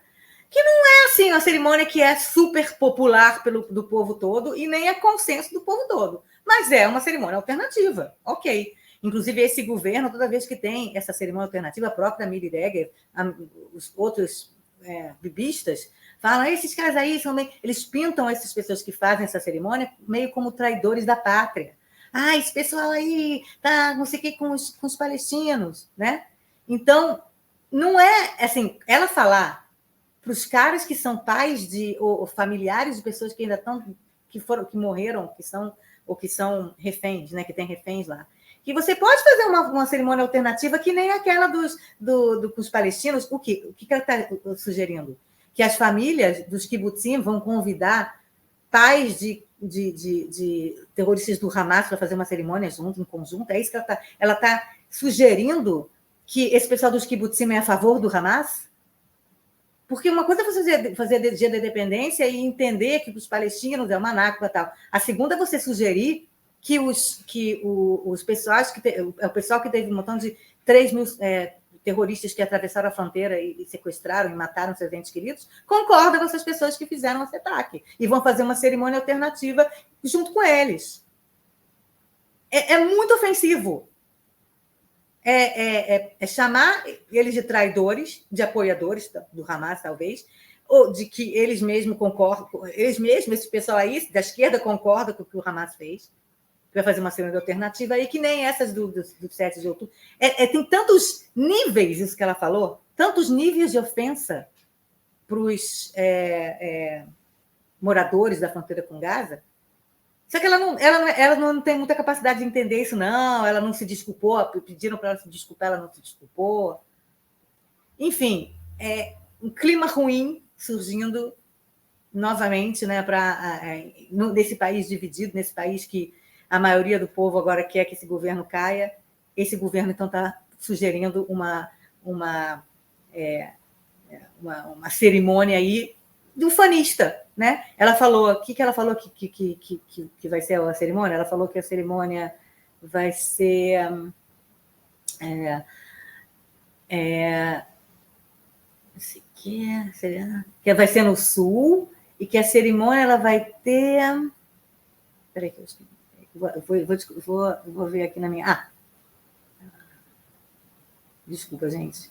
que não é assim uma cerimônia que é super popular do povo todo e nem é consenso do povo todo, mas é uma cerimônia alternativa, ok. Inclusive, esse governo, toda vez que tem essa cerimônia alternativa, a própria Miri Regev, os outros bibistas, falam, esses caras aí são meio... Eles pintam essas pessoas que fazem essa cerimônia meio como traidores da pátria. Esse pessoal aí tá não sei o que com os palestinos, né? Então, não é assim, ela falar para os caras que são pais ou familiares de pessoas que ainda estão, que morreram, que são reféns, né? Que tem reféns lá. Que você pode fazer uma cerimônia alternativa que nem aquela dos palestinos. O que ela está sugerindo? Que as famílias dos kibbutzim vão convidar pais de terroristas do Hamas para fazer uma cerimônia em conjunto? É isso que ela está sugerindo, que esse pessoal dos kibbutzim é a favor do Hamas? Porque uma coisa é você fazer Dia da Independência e entender que os palestinos é uma Nakba e tal. A segunda é você sugerir que os pessoais o pessoal que teve um montão de 3 mil terroristas que atravessaram a fronteira e sequestraram e mataram seus entes queridos, concorda com essas pessoas que fizeram esse ataque e vão fazer uma cerimônia alternativa junto com eles. É muito ofensivo. Chamar eles de traidores, de apoiadores do Hamas, talvez, ou de que eles mesmos concordam, esse pessoal aí da esquerda concorda com o que o Hamas fez, vai fazer uma cerimônia alternativa aí, que nem essas do 7 de outubro. Tem tantos níveis, isso que ela falou, tantos níveis de ofensa para os moradores da fronteira com Gaza. Só que ela não tem muita capacidade de entender isso, não. Ela não se desculpou, pediram para ela se desculpar, ela não se desculpou. Enfim, um clima ruim surgindo novamente, né, nesse país dividido, nesse país que a maioria do povo agora quer que esse governo caia. Esse governo, então, está sugerindo uma cerimônia aí de um fanista, né? Ela falou, o que ela falou que vai ser a cerimônia? Ela falou que a cerimônia vai ser que vai ser no sul e que a cerimônia ela vai ter... Espera aí que eu esqueci. Vou ver aqui na minha... Desculpa, gente.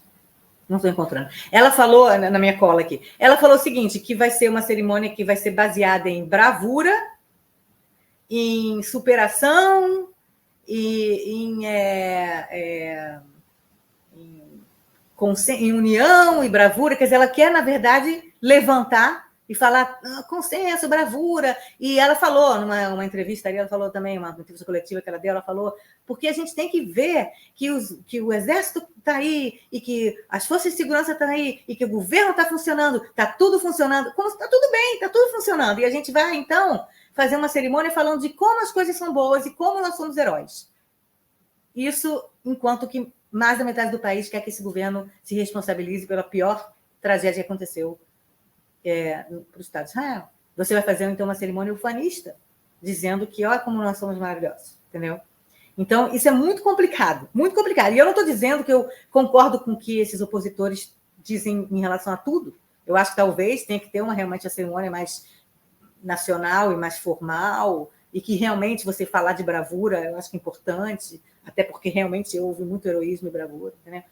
Não estou encontrando. Ela falou, na minha cola aqui, ela falou o seguinte, que vai ser uma cerimônia que vai ser baseada em bravura, em superação, e em união e bravura. Quer dizer, ela quer, na verdade, levantar e falar consenso, bravura. E ela falou, numa entrevista ali, ela falou também, uma entrevista coletiva que ela deu, ela falou, porque a gente tem que ver que o Exército está aí, e que as forças de segurança estão aí, e que o governo está funcionando, está tudo funcionando, está tudo bem, está tudo funcionando. E a gente vai, então, fazer uma cerimônia falando de como as coisas são boas e como nós somos heróis. Isso, enquanto que mais da metade do país quer que esse governo se responsabilize pela pior tragédia que aconteceu para o Estado de Israel. Você vai fazer, então, uma cerimônia ufanista, dizendo que, olha como nós somos maravilhosos, entendeu? Então, isso é muito complicado, muito complicado. E eu não estou dizendo que eu concordo com o que esses opositores dizem em relação a tudo. Eu acho que talvez tenha que ter realmente a cerimônia mais nacional e mais formal, e que realmente você falar de bravura, eu acho que é importante, até porque realmente houve muito heroísmo e bravura, né?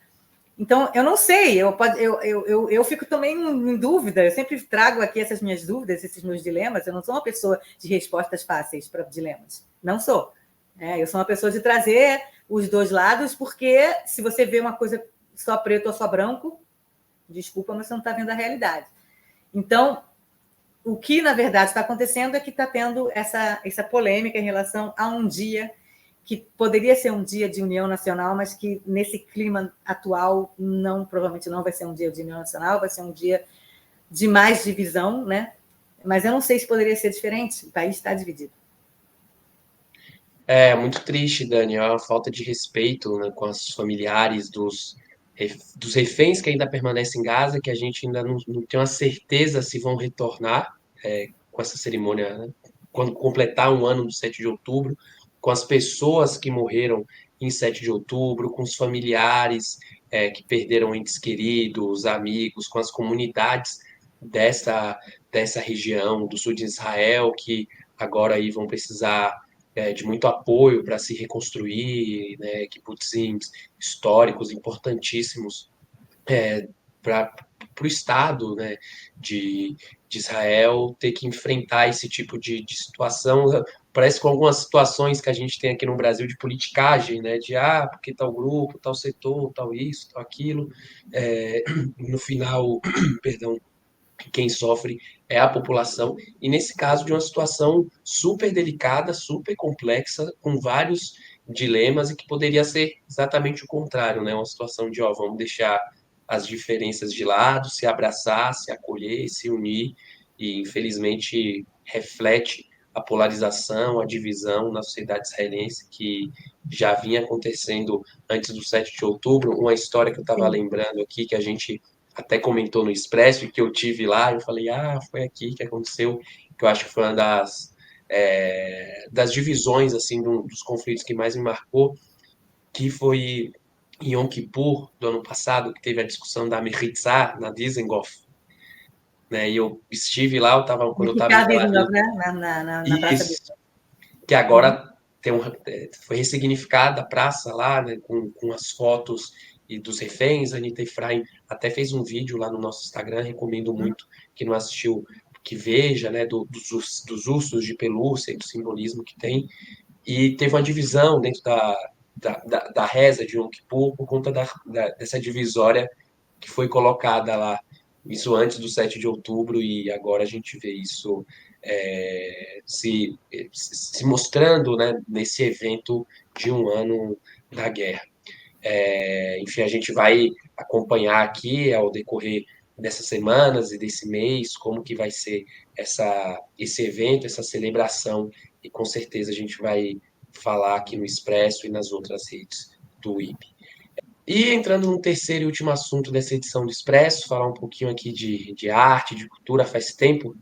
Então, eu não sei, eu fico também em dúvida, eu sempre trago aqui essas minhas dúvidas, esses meus dilemas, eu não sou uma pessoa de respostas fáceis para dilemas, não sou. Eu sou uma pessoa de trazer os dois lados, porque se você vê uma coisa só preto ou só branco, desculpa, mas você não está vendo a realidade. Então, o que, na verdade, está acontecendo é que está tendo essa polêmica em relação a um dia que poderia ser um dia de união nacional, mas que, nesse clima atual, provavelmente não vai ser um dia de união nacional, vai ser um dia de mais divisão, né? Mas eu não sei se poderia ser diferente, o país está dividido. É muito triste, Dani, é uma falta de respeito, né, com os familiares dos reféns que ainda permanecem em Gaza, que a gente ainda não tem uma certeza se vão retornar com essa cerimônia, né, quando completar um ano do 7 de outubro, com as pessoas que morreram em 7 de outubro, com os familiares que perderam entes queridos, amigos, com as comunidades dessa região do sul de Israel, que agora aí vão precisar de muito apoio para se reconstruir, né, kibbutzim históricos importantíssimos para o Estado, né, de Israel ter que enfrentar esse tipo de situação. Parece com algumas situações que a gente tem aqui no Brasil de politicagem, né, de porque tal grupo, tal setor, tal isso, tal aquilo. No final, perdão, quem sofre é a população, e nesse caso de uma situação super delicada, super complexa, com vários dilemas, e que poderia ser exatamente o contrário, né? Uma situação de, vamos deixar as diferenças de lado, se abraçar, se acolher, se unir, e infelizmente reflete a polarização, a divisão na sociedade israelense, que já vinha acontecendo antes do 7 de outubro. Uma história que eu estava lembrando aqui, que a gente até comentou no Expresso, e que eu tive lá, eu falei, foi aqui que aconteceu, que eu acho que foi uma das divisões, assim, dos conflitos que mais me marcou, que foi em Yom Kippur, do ano passado, que teve a discussão da Mechitzá, na Dizengoff, né, e eu estive lá, quando eu estava em Tel Aviv, Né? Na Praça isso, que agora foi ressignificada a praça lá, né, com as fotos e dos reféns. A Anitta Efraim até fez um vídeo lá no nosso Instagram, recomendo muito que não assistiu, que veja, né, dos ursos de pelúcia e do simbolismo que tem. E teve uma divisão dentro da reza de Yom Kippur por conta dessa divisória que foi colocada lá, isso antes do 7 de outubro, e agora a gente vê isso se mostrando, né, nesse evento de um ano da guerra. Enfim, a gente vai acompanhar aqui ao decorrer dessas semanas e desse mês como que vai ser esse evento, essa celebração, e com certeza a gente vai falar aqui no Expresso e nas outras redes do IB. E entrando no terceiro e último assunto dessa edição do Expresso, falar um pouquinho aqui de arte, de cultura. Faz tempo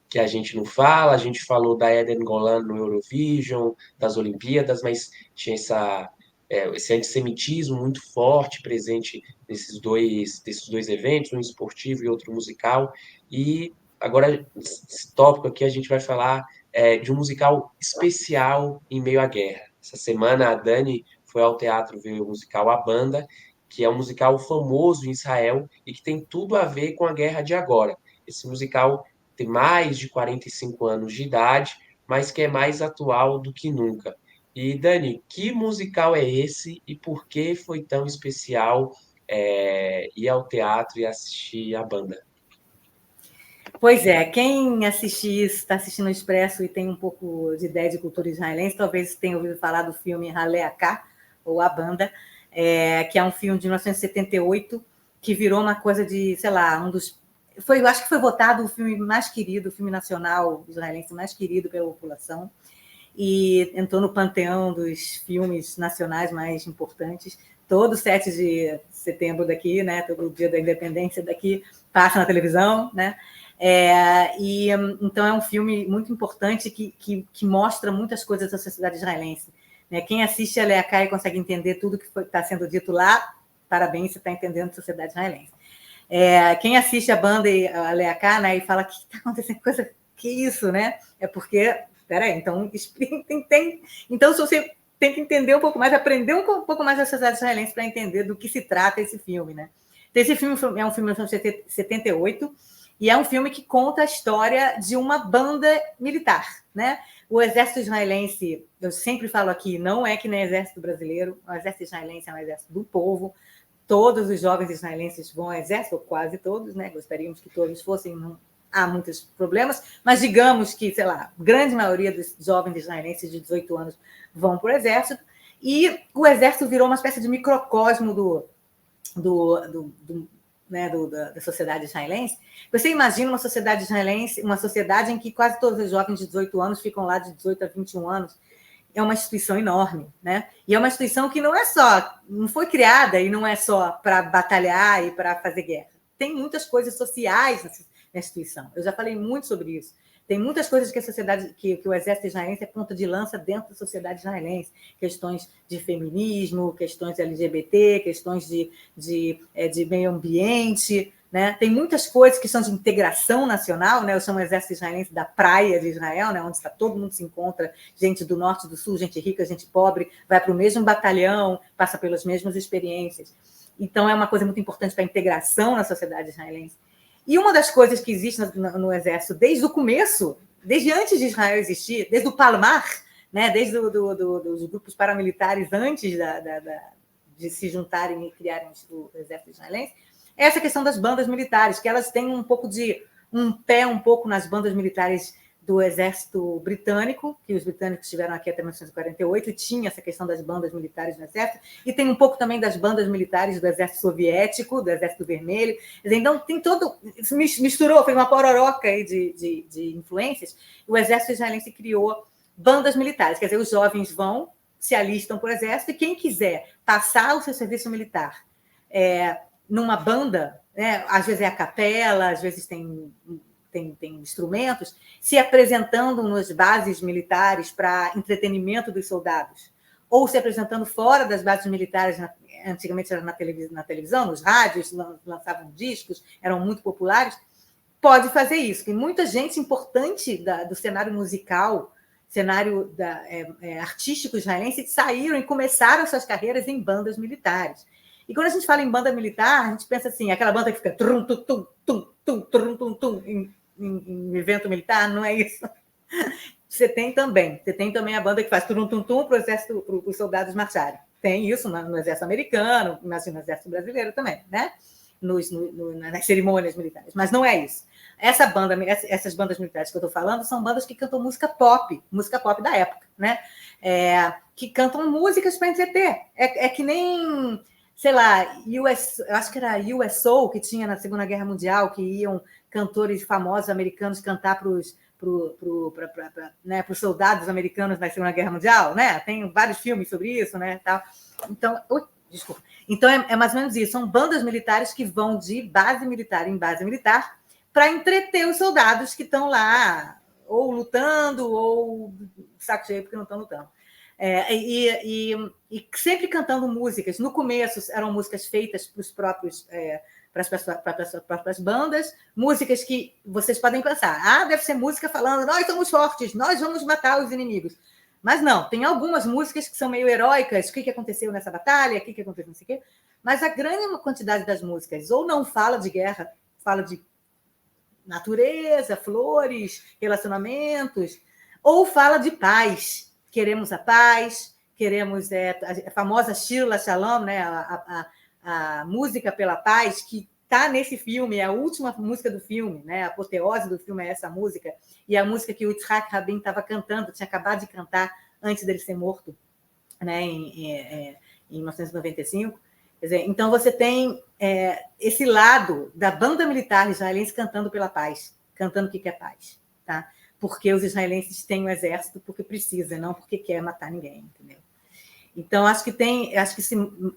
que a gente não fala, a gente falou da Eden Golan no Eurovision, das Olimpíadas, mas tinha esse antissemitismo muito forte presente desses dois eventos, um esportivo e outro musical. E agora, esse tópico aqui, a gente vai falar de um musical especial em meio à guerra. Essa semana a Dani foi ao teatro ver o musical A Banda, que é um musical famoso em Israel e que tem tudo a ver com a guerra de agora. Esse musical tem mais de 45 anos de idade, mas que é mais atual do que nunca. E, Dani, que musical é esse e por que foi tão especial ir ao teatro e assistir A Banda? Pois é, quem assistir isso, está assistindo o Expresso e tem um pouco de ideia de cultura israelense, talvez tenha ouvido falar do filme Haleakah, ou A Banda, que é um filme de 1978, que virou uma coisa de, sei lá, eu acho que foi votado o filme mais querido, o filme nacional israelense mais querido pela população, e entrou no panteão dos filmes nacionais mais importantes. Todo 7 de setembro daqui, né, todo dia da independência daqui, passa na televisão, né? Então é um filme muito importante que mostra muitas coisas da sociedade israelense. Né? Quem assiste a Leacai consegue entender tudo que está sendo dito lá, parabéns, você está entendendo a sociedade israelense. Quem assiste a banda e a Leacai, né, e fala que está acontecendo coisa, que isso, né? É porque, peraí, então, então se você tem que entender um pouco mais, aprender um pouco mais da sociedade israelense para entender do que se trata esse filme, né? Então, esse filme é um filme de 1978, e é um filme que conta a história de uma banda militar, né? O exército israelense, eu sempre falo aqui, não é que nem o exército brasileiro, o exército israelense é um exército do povo, todos os jovens israelenses vão ao exército, ou quase todos, né? Gostaríamos que todos fossem, não há muitos problemas, mas digamos que, sei lá, a grande maioria dos jovens israelenses de 18 anos vão para o exército, e o exército virou uma espécie de microcosmo da sociedade israelense. Você imagina uma sociedade israelense, uma sociedade em que quase todos os jovens de 18 anos ficam lá de 18 a 21 anos. É uma instituição enorme, né? E é uma instituição que não foi criada e não é só para batalhar e para fazer guerra. Tem muitas coisas sociais na instituição. Eu já falei muito sobre isso. Tem muitas coisas que a sociedade, que o exército israelense é ponta de lança dentro da sociedade israelense. Questões de feminismo, questões LGBT, questões de meio ambiente, né? Tem muitas coisas que são de integração nacional, né? Eu chamo o exército israelense da praia de Israel, né? Onde todo mundo se encontra, gente do norte, do sul, gente rica, gente pobre, vai para o mesmo batalhão, passa pelas mesmas experiências. Então, é uma coisa muito importante para a integração na sociedade israelense. E uma das coisas que existe no Exército desde o começo, desde antes de Israel existir, desde o Palmar, né, desde dos grupos paramilitares antes de se juntarem e criarem o Exército israelense, é essa questão das bandas militares, que elas têm um pé um pouco nas bandas militares do Exército Britânico, que os britânicos estiveram aqui até 1948, e tinha essa questão das bandas militares no Exército, e tem um pouco também das bandas militares do Exército Soviético, do Exército Vermelho. Então, tem todo... Misturou, fez uma pororoca aí de influências. O Exército Israelense criou bandas militares, quer dizer, os jovens vão, se alistam para o Exército, e quem quiser passar o seu serviço militar numa banda, né, às vezes é a capela, às vezes tem instrumentos, se apresentando nas bases militares para entretenimento dos soldados, ou se apresentando fora das bases militares, antigamente era na televisão, nos rádios, lançavam discos, eram muito populares, pode fazer isso. Tem muita gente importante do cenário musical, cenário artístico israelense, que saíram e começaram suas carreiras em bandas militares. E quando a gente fala em banda militar, a gente pensa assim, aquela banda que fica trum, tum, tum, tum, tum, tum, tum, tum, em evento militar, não é isso. Você tem também a banda que faz turum-tum-tum para os soldados marcharem. Tem isso no exército americano, imagina no exército brasileiro também, né? Nas cerimônias militares. Mas não é isso. Essas bandas militares que eu estou falando são bandas que cantam música pop da época, né? Que cantam músicas para entreter. É que nem, sei lá, eu acho que era US Soul que tinha na Segunda Guerra Mundial, que iam cantores famosos americanos cantar para os soldados americanos na Segunda Guerra Mundial, né? Tem vários filmes sobre isso, né? Tal. Então, desculpa. Então, é mais ou menos isso. São bandas militares que vão de base militar em base militar para entreter os soldados que estão lá ou lutando ou saco cheio porque não estão lutando. E sempre cantando músicas. No começo, eram músicas feitas para os próprios... para as próprias bandas, músicas que vocês podem pensar, deve ser música falando, nós somos fortes, nós vamos matar os inimigos. Mas não, tem algumas músicas que são meio heróicas, o que aconteceu nessa batalha, o que aconteceu, não sei o quê, mas a grande quantidade das músicas ou não fala de guerra, fala de natureza, flores, relacionamentos, ou fala de paz, queremos a paz, queremos a famosa Shir LaShalom, né, a música pela paz, que está nesse filme, é a última música do filme, né? A apoteose do filme é essa música, e a música que o Yitzhak Rabin estava cantando, tinha acabado de cantar antes dele ser morto, né? Em 1995. Quer dizer, então, você tem esse lado da banda militar israelense cantando pela paz, cantando o que quer paz, tá? Porque os israelenses têm um exército porque precisa, não porque quer matar ninguém, entendeu? Então, acho que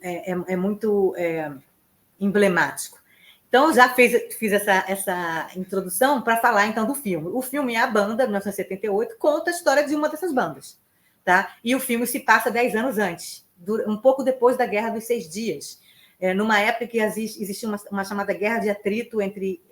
é muito emblemático. Então, já fiz essa introdução para falar, então, do filme. O filme é a banda, de 1978, conta a história de uma dessas bandas, tá? E o filme se passa 10 anos antes, um pouco depois da Guerra dos 6 Dias, numa época que existia uma chamada Guerra de Atrito entre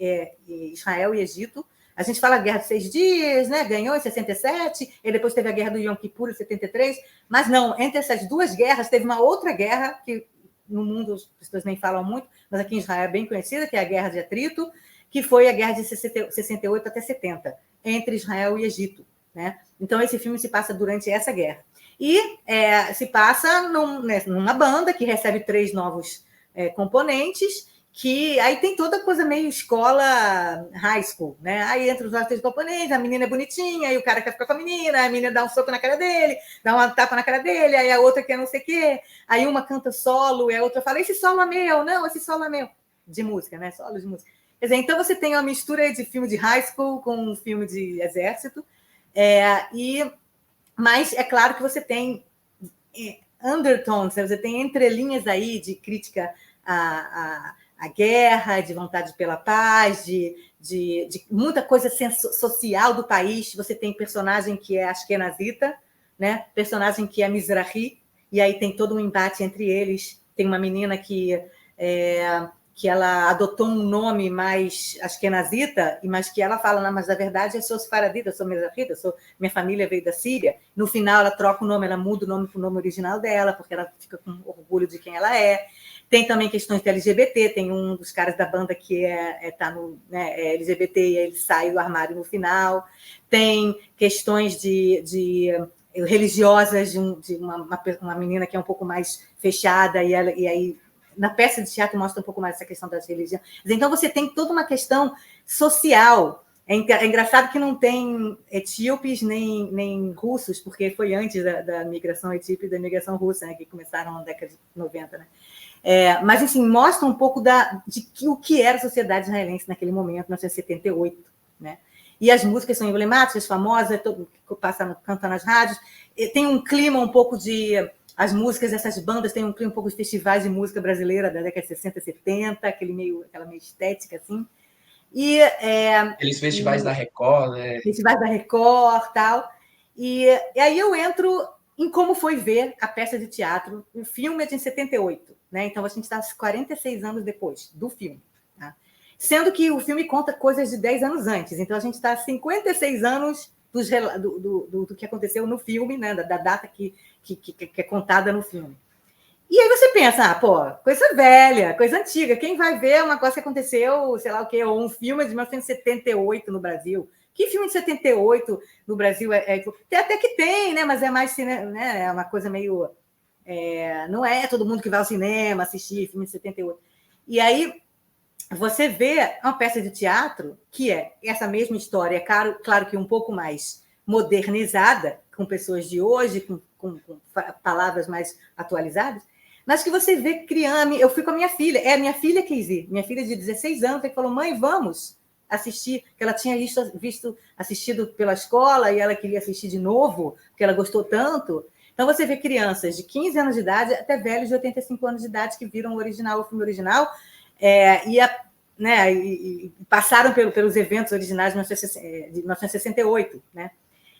Israel e Egito. A gente fala Guerra dos 6 Dias, né? Ganhou em 67, e depois teve a Guerra do Yom Kippur em 73, mas não, entre essas duas guerras teve uma outra guerra que no mundo as pessoas nem falam muito, mas aqui em Israel é bem conhecida, que é a Guerra de Atrito, que foi a guerra de 68 até 70, entre Israel e Egito, né? Então, esse filme se passa durante essa guerra. E se passa numa banda que recebe 3 novos componentes, que aí tem toda coisa meio escola high school, né? Aí entra os 3 componentes, a menina é bonitinha, aí o cara quer ficar com a menina dá um soco na cara dele, dá uma tapa na cara dele, aí a outra quer não sei o quê, aí uma canta solo e a outra fala, esse solo é meu, não, esse solo é meu. De música, né? Solo de música. Quer dizer, então você tem uma mistura de filme de high school com um filme de exército, mas é claro que você tem undertones, você tem entrelinhas aí de crítica a guerra, de vontade pela paz, de muita coisa social do país. Você tem personagem que é ashkenazita, né? Personagem que é mizrahi, e aí tem todo um embate entre eles. Tem uma menina que ela adotou um nome mais ashkenazita, mas que ela fala, não, mas na verdade eu sou sefaradita, eu sou mizrahita, minha família veio da Síria. No final ela troca o nome, ela muda o nome para o nome original dela, porque ela fica com orgulho de quem ela é. Tem também questões de LGBT, tem um dos caras da banda que tá no LGBT e ele sai do armário no final. Tem questões de religiosas, de uma menina que é um pouco mais fechada, e aí na peça de teatro mostra um pouco mais essa questão das religiões. Então, você tem toda uma questão social. É engraçado que não tem etíopes nem russos, porque foi antes da migração etíope e da migração russa, né, que começaram na década de 90, né? Mas, assim, mostra um pouco o que era a sociedade israelense naquele momento, 1978, né? E as músicas são emblemáticas, famosas, canta nas rádios. Tem um clima um pouco de... As músicas dessas bandas têm um clima um pouco de festivais de música brasileira da década de 60, 70, aquela meio estética, assim. Aqueles festivais da Record, né? Festivais da Record, tal. E aí eu entro em como foi ver a peça de teatro. O filme é de 78, né? Então a gente está 46 anos depois do filme, tá? Sendo que o filme conta coisas de 10 anos antes. Então a gente está 56 anos do que aconteceu no filme, né? Da data que é contada no filme. E aí você pensa, coisa velha, coisa antiga. Quem vai ver uma coisa que aconteceu, sei lá o quê, ou um filme de 1978 no Brasil? Que filme de 78 no Brasil até que tem, né? Mas é mais né? É uma coisa meio... não é todo mundo que vai ao cinema assistir filme de 78. E aí você vê uma peça de teatro que é essa mesma história, claro que um pouco mais modernizada, com pessoas de hoje, com palavras mais atualizadas, mas que você vê criando... Eu fui com a minha filha, minha filha quis ir, minha filha de 16 anos, que falou, mãe, vamos assistir, que ela tinha assistido pela escola e ela queria assistir de novo, porque ela gostou tanto. Então, você vê crianças de 15 anos de idade até velhos de 85 anos de idade que viram o filme original, e passaram pelos eventos originais de 1968, né?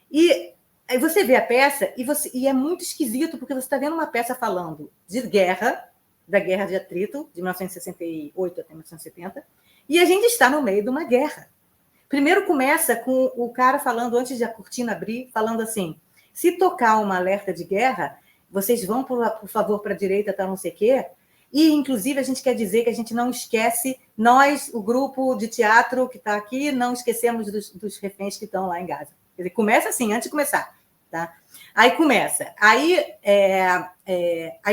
E aí você vê a peça e é muito esquisito, porque você está vendo uma peça falando de guerra, da Guerra de Atrito, de 1968 até 1970, e a gente está no meio de uma guerra. Primeiro começa com o cara falando, antes de a cortina abrir, falando assim, se tocar uma alerta de guerra, vocês vão, por favor, para a direita, tá, não sei o quê. E, inclusive, a gente quer dizer que a gente não esquece, nós, o grupo de teatro que está aqui, não esquecemos dos reféns que estão lá em Gaza. Quer dizer, começa assim, antes de começar. Tá? Aí começa. Aí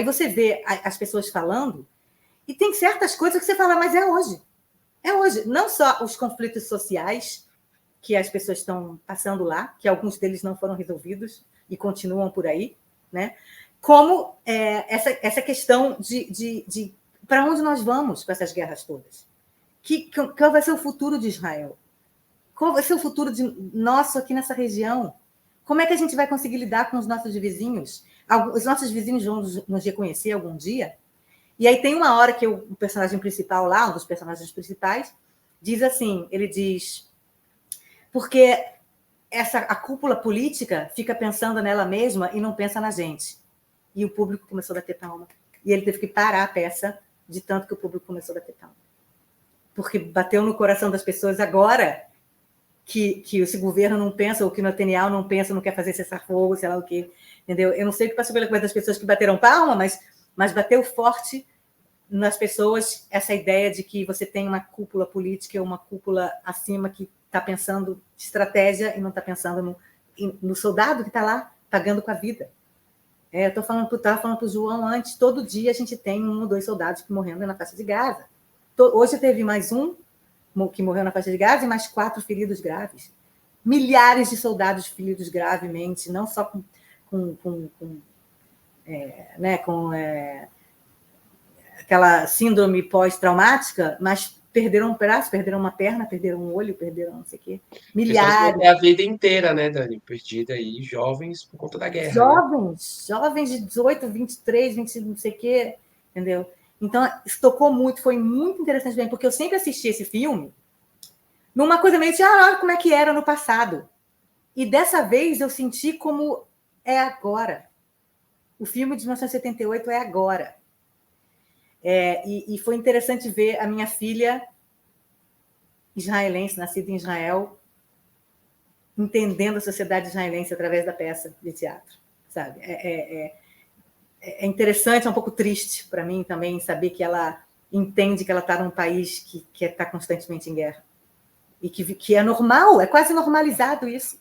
você vê as pessoas falando, e tem certas coisas que você fala, mas é hoje. É hoje. Não só os conflitos sociais que as pessoas estão passando lá, que alguns deles não foram resolvidos e continuam por aí, né? Como essa questão de para onde nós vamos com essas guerras todas? Qual vai ser o futuro de Israel? Qual vai ser o futuro nosso aqui nessa região? Como é que a gente vai conseguir lidar com os nossos vizinhos? Os nossos vizinhos vão nos reconhecer algum dia? E aí tem uma hora que o personagem principal lá, um dos personagens principais, diz assim, ele diz, porque a cúpula política fica pensando nela mesma e não pensa na gente. E o público começou a bater palma. E ele teve que parar a peça de tanto que o público começou a bater palma. Porque bateu no coração das pessoas agora que esse governo não pensa, ou que o Netanyahu não pensa, não quer fazer cessar-fogo, sei lá o quê. Entendeu? Eu não sei o que passou pela cabeça das pessoas que bateram palma, mas bateu forte nas pessoas essa ideia de que você tem uma cúpula política, uma cúpula acima que está pensando de estratégia e não está pensando no soldado que está lá pagando com a vida. Eu estava falando para o João antes, todo dia a gente tem 1 ou 2 soldados morrendo na faixa de Gaza. Hoje teve mais um que morreu na faixa de Gaza e mais 4 feridos graves. Milhares de soldados feridos gravemente, não só com aquela síndrome pós-traumática, mas perderam um braço, perderam uma perna, perderam um olho, perderam não sei o quê. Milhares. É a vida inteira, né, Dani? Perdida aí, jovens por conta da guerra. Jovens de 18, 23, 25, não sei o quê, entendeu? Então, isso tocou muito, foi muito interessante bem, porque eu sempre assisti esse filme numa coisa meio de, olha como é que era no passado. E dessa vez eu senti como é agora. O filme de 1978 é agora. E foi interessante ver a minha filha israelense, nascida em Israel, entendendo a sociedade israelense através da peça de teatro, sabe? É interessante, é um pouco triste para mim também saber que ela entende que ela está num país que está constantemente em guerra. E que é normal, é quase normalizado isso.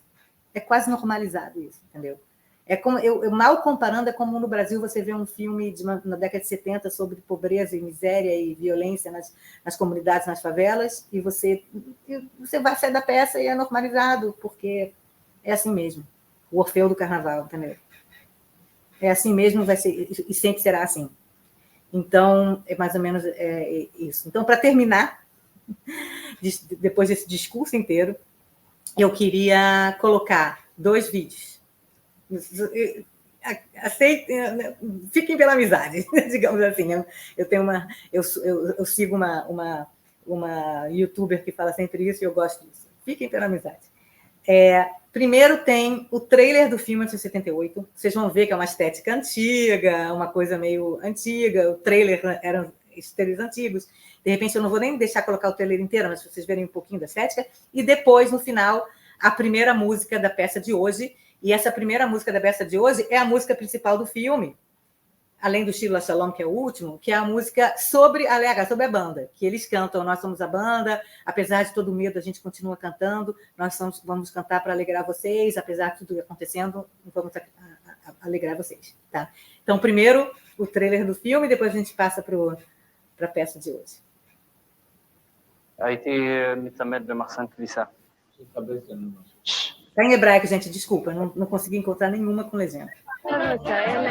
É quase normalizado isso, entendeu? É como eu mal comparando, é como no Brasil você vê um filme na década de 70 sobre pobreza e miséria e violência nas comunidades, nas favelas, e você vai sair da peça e é normalizado, porque é assim mesmo. O Orfeu do Carnaval, entendeu? É assim mesmo, vai ser, e sempre será assim. Então, é mais ou menos isso. Então, para terminar, depois desse discurso inteiro, eu queria colocar 2 vídeos. Fiquem pela amizade, digamos assim. Eu sigo uma youtuber que fala sempre isso e eu gosto disso. Fiquem pela amizade. Primeiro tem o trailer do filme de 78. Vocês vão ver que é uma estética antiga, uma coisa meio antiga. O trailer eram trailers antigos. De repente, eu não vou nem deixar colocar o trailer inteiro, mas vocês verem um pouquinho da estética. E depois, no final, a primeira música da peça de hoje. E essa primeira música da peça de hoje é a música principal do filme, além do Shilo Shalom, que é o último, que é a música sobre a banda, que eles cantam, nós somos a banda, apesar de todo medo, a gente continua cantando, vamos cantar para alegrar vocês, apesar de tudo acontecendo, vamos alegrar vocês. Tá? Então, primeiro, o trailer do filme, depois a gente passa para a peça de hoje. הייתי מתעמד במחסן כביסה. Está em hebraico, gente, desculpa, não consegui encontrar nenhuma com legenda. האלה,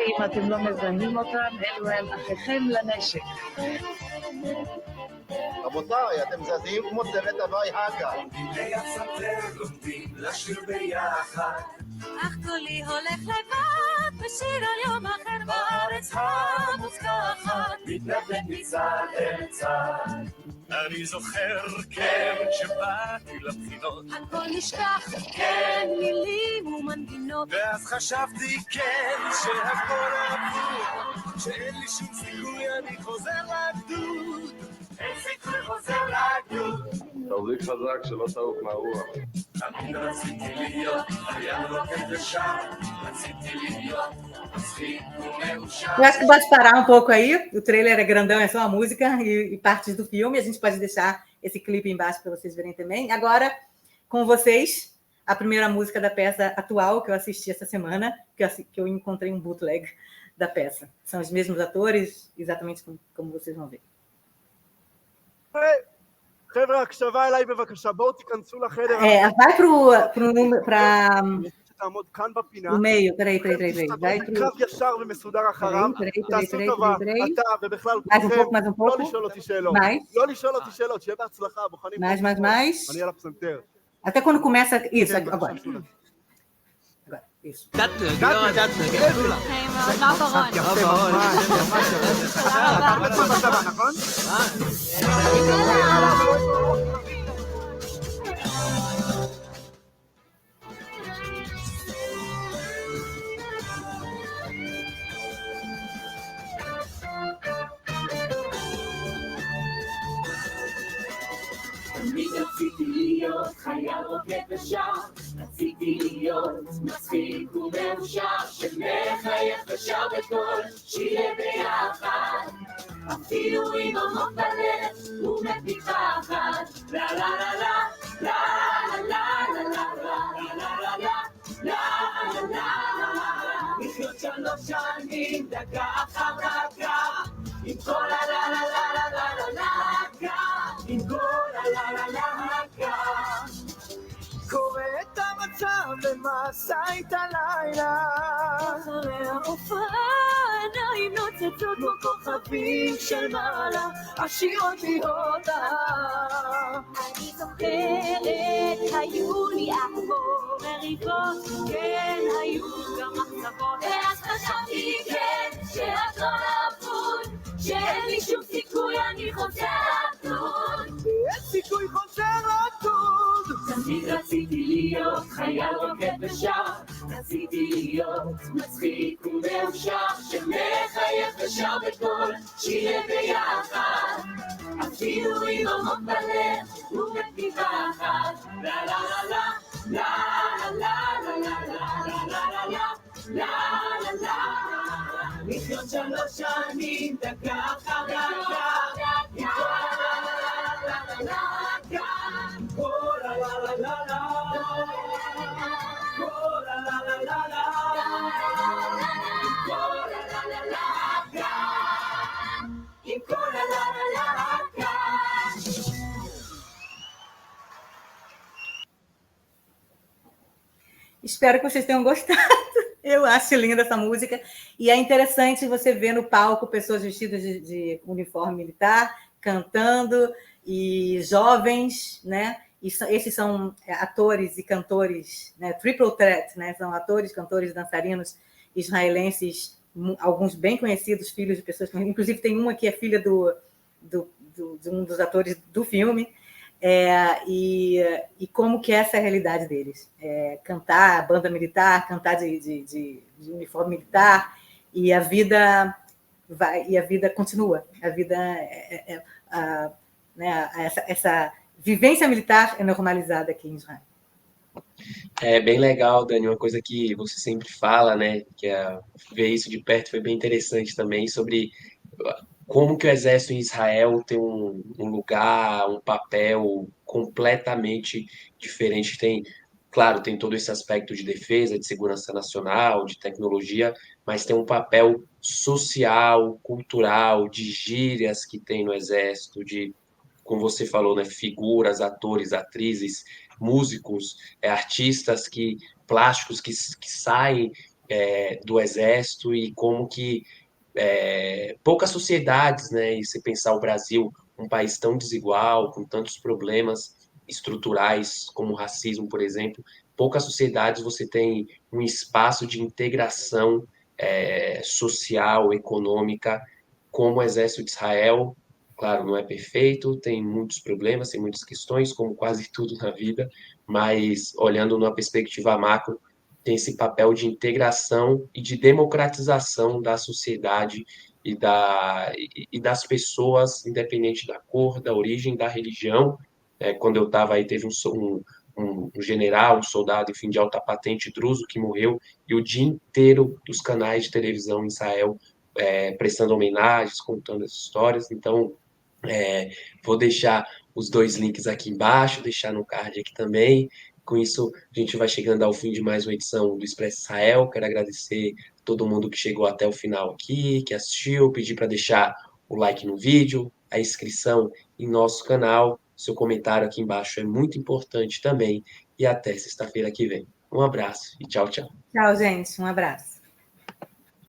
אם אתם לא מזהים אותם, אלו הם אחיכם לנשק. רבותיי, אתם זזים כמו צוות הוואי הגה. אך קולי הולך לבד בשיר על יום אחר בארץ המוזכחת מתנדנד מצד אל צד. אני זוכר, כן, כשבאתי לבחינות הכל נשכח, כן, מילים ומנגינות ואז חשבתי, כן, שהכל אבוד שאין לי שום סיכוי, אני חוזר לגדוד אין סיכוי חוזר לגדוד תחזיק חזק שלא תעוף מהרוח תמיד רציתי להיות חייל רוקד ושם רציתי להיות מצחיק ומאושר. Eu acho que pode parar um pouco aí, o trailer é grandão, é só a música e partes do filme, a gente pode deixar esse clipe embaixo para vocês verem também. Agora, com vocês, a primeira música da peça atual que eu assisti essa semana, que eu encontrei um bootleg da peça. São os mesmos atores, exatamente como vocês vão ver. חבר'ה, הקשבה אליי בבקשה, בואו תיכנסו לחדר. vai pro número, para תעמוד כאן בפינה. o meio, peraí. Vai תסתכלו בקו ישר ומסודר אחריו. peraí. תעשו טובה, אתה ובכלל Mais um pouco, כולכם, לא לשאול אותי שאלות. לא לשאול אותי שאלות, שיהיה בהצלחה, בוחנים. mais. אני על הפסנתר. Até quando começa isso, agora. Isso. תמיד רציתי להיות חייל רוקד ושר, רציתי להיות מצחיק ומאושר, שמחייך ושר בקול, שיהיה ביחד, אפילו עם עמוק בלב ומת מפחד. לה לה לה לה לה לה לה לה לה לה לה לה, לחיות 3 שנים דקה אחר דקה, עם כל הלה לה לה לה לה לה, עם כל הלה לה לה לה. קורא את המצב ומעשה את הלילה, אחרי ההופעה עיניים נוצצות כמו כוכבים של מעלה, עשירות בהודה. אני זוכרת, היו לי אהבות מריבות, כן היו גם מחצבות, ואז חשבתי כן שהכל אבוד, שאין לי שום סיכוי, אני חוזר לדוד. אין סיכוי חוזר לדוד. תמיד רציתי להיות חייל רוקד ושר, רציתי להיות מצחיק ומאושר, שמחייך ושר בקול, שיהיה ביחד, אפילו עם עמוק בלב ומת מפחד. לה לה לה לה לה לה לה לה לה לה לה לה לה, לחיות 3 שנים דקה אחר דקה, עם כל לה לה לה לה, עם כל לה לה לה לה, כל לה לה לה לה, עם כל לה לה לה לה, עם כל לה לה לה לה. Espero que vocês tenham gostado. Eu acho linda essa música. E é interessante você ver no palco pessoas vestidas de uniforme militar, cantando, e jovens, né? E esses são atores e cantores, né? Triple threat, né? São atores, cantores, dançarinos israelenses, alguns bem conhecidos, filhos de pessoas conhecidas. Inclusive tem uma que é filha de um dos atores do filme. E como que é essa realidade deles, cantar banda militar, cantar de uniforme militar, e a vida continua, a vida né, essa vivência militar é normalizada aqui em Israel. É bem legal, Dani, uma coisa que você sempre fala, né, que ver isso de perto foi bem interessante também, sobre como que o exército em Israel tem um lugar, um papel completamente diferente. Claro, tem todo esse aspecto de defesa, de segurança nacional, de tecnologia, mas tem um papel social, cultural, de gírias que tem no exército, de, como você falou, né, figuras, atores, atrizes, músicos, artistas plásticos que saem do exército, e como que poucas sociedades, né? E se pensar o Brasil, um país tão desigual, com tantos problemas estruturais, como o racismo, por exemplo, poucas sociedades você tem um espaço de integração social, econômica, como o Exército de Israel. Claro, não é perfeito, tem muitos problemas, tem muitas questões, como quase tudo na vida, mas olhando numa perspectiva macro, tem esse papel de integração e de democratização da sociedade e das pessoas, independente da cor, da origem, da religião. Quando eu estava aí, teve um general, um soldado, enfim, de alta patente, druso, que morreu, e o dia inteiro dos canais de televisão em Israel prestando homenagens, contando as histórias. Então, vou deixar os 2 links aqui embaixo, deixar no card aqui também. Com isso, a gente vai chegando ao fim de mais uma edição do Expresso Israel. Quero agradecer a todo mundo que chegou até o final aqui, que assistiu, pedir para deixar o like no vídeo, a inscrição em nosso canal, Seu comentário aqui embaixo é muito importante também. E até sexta-feira que vem. Um abraço e tchau, tchau. Tchau, gente. Um abraço.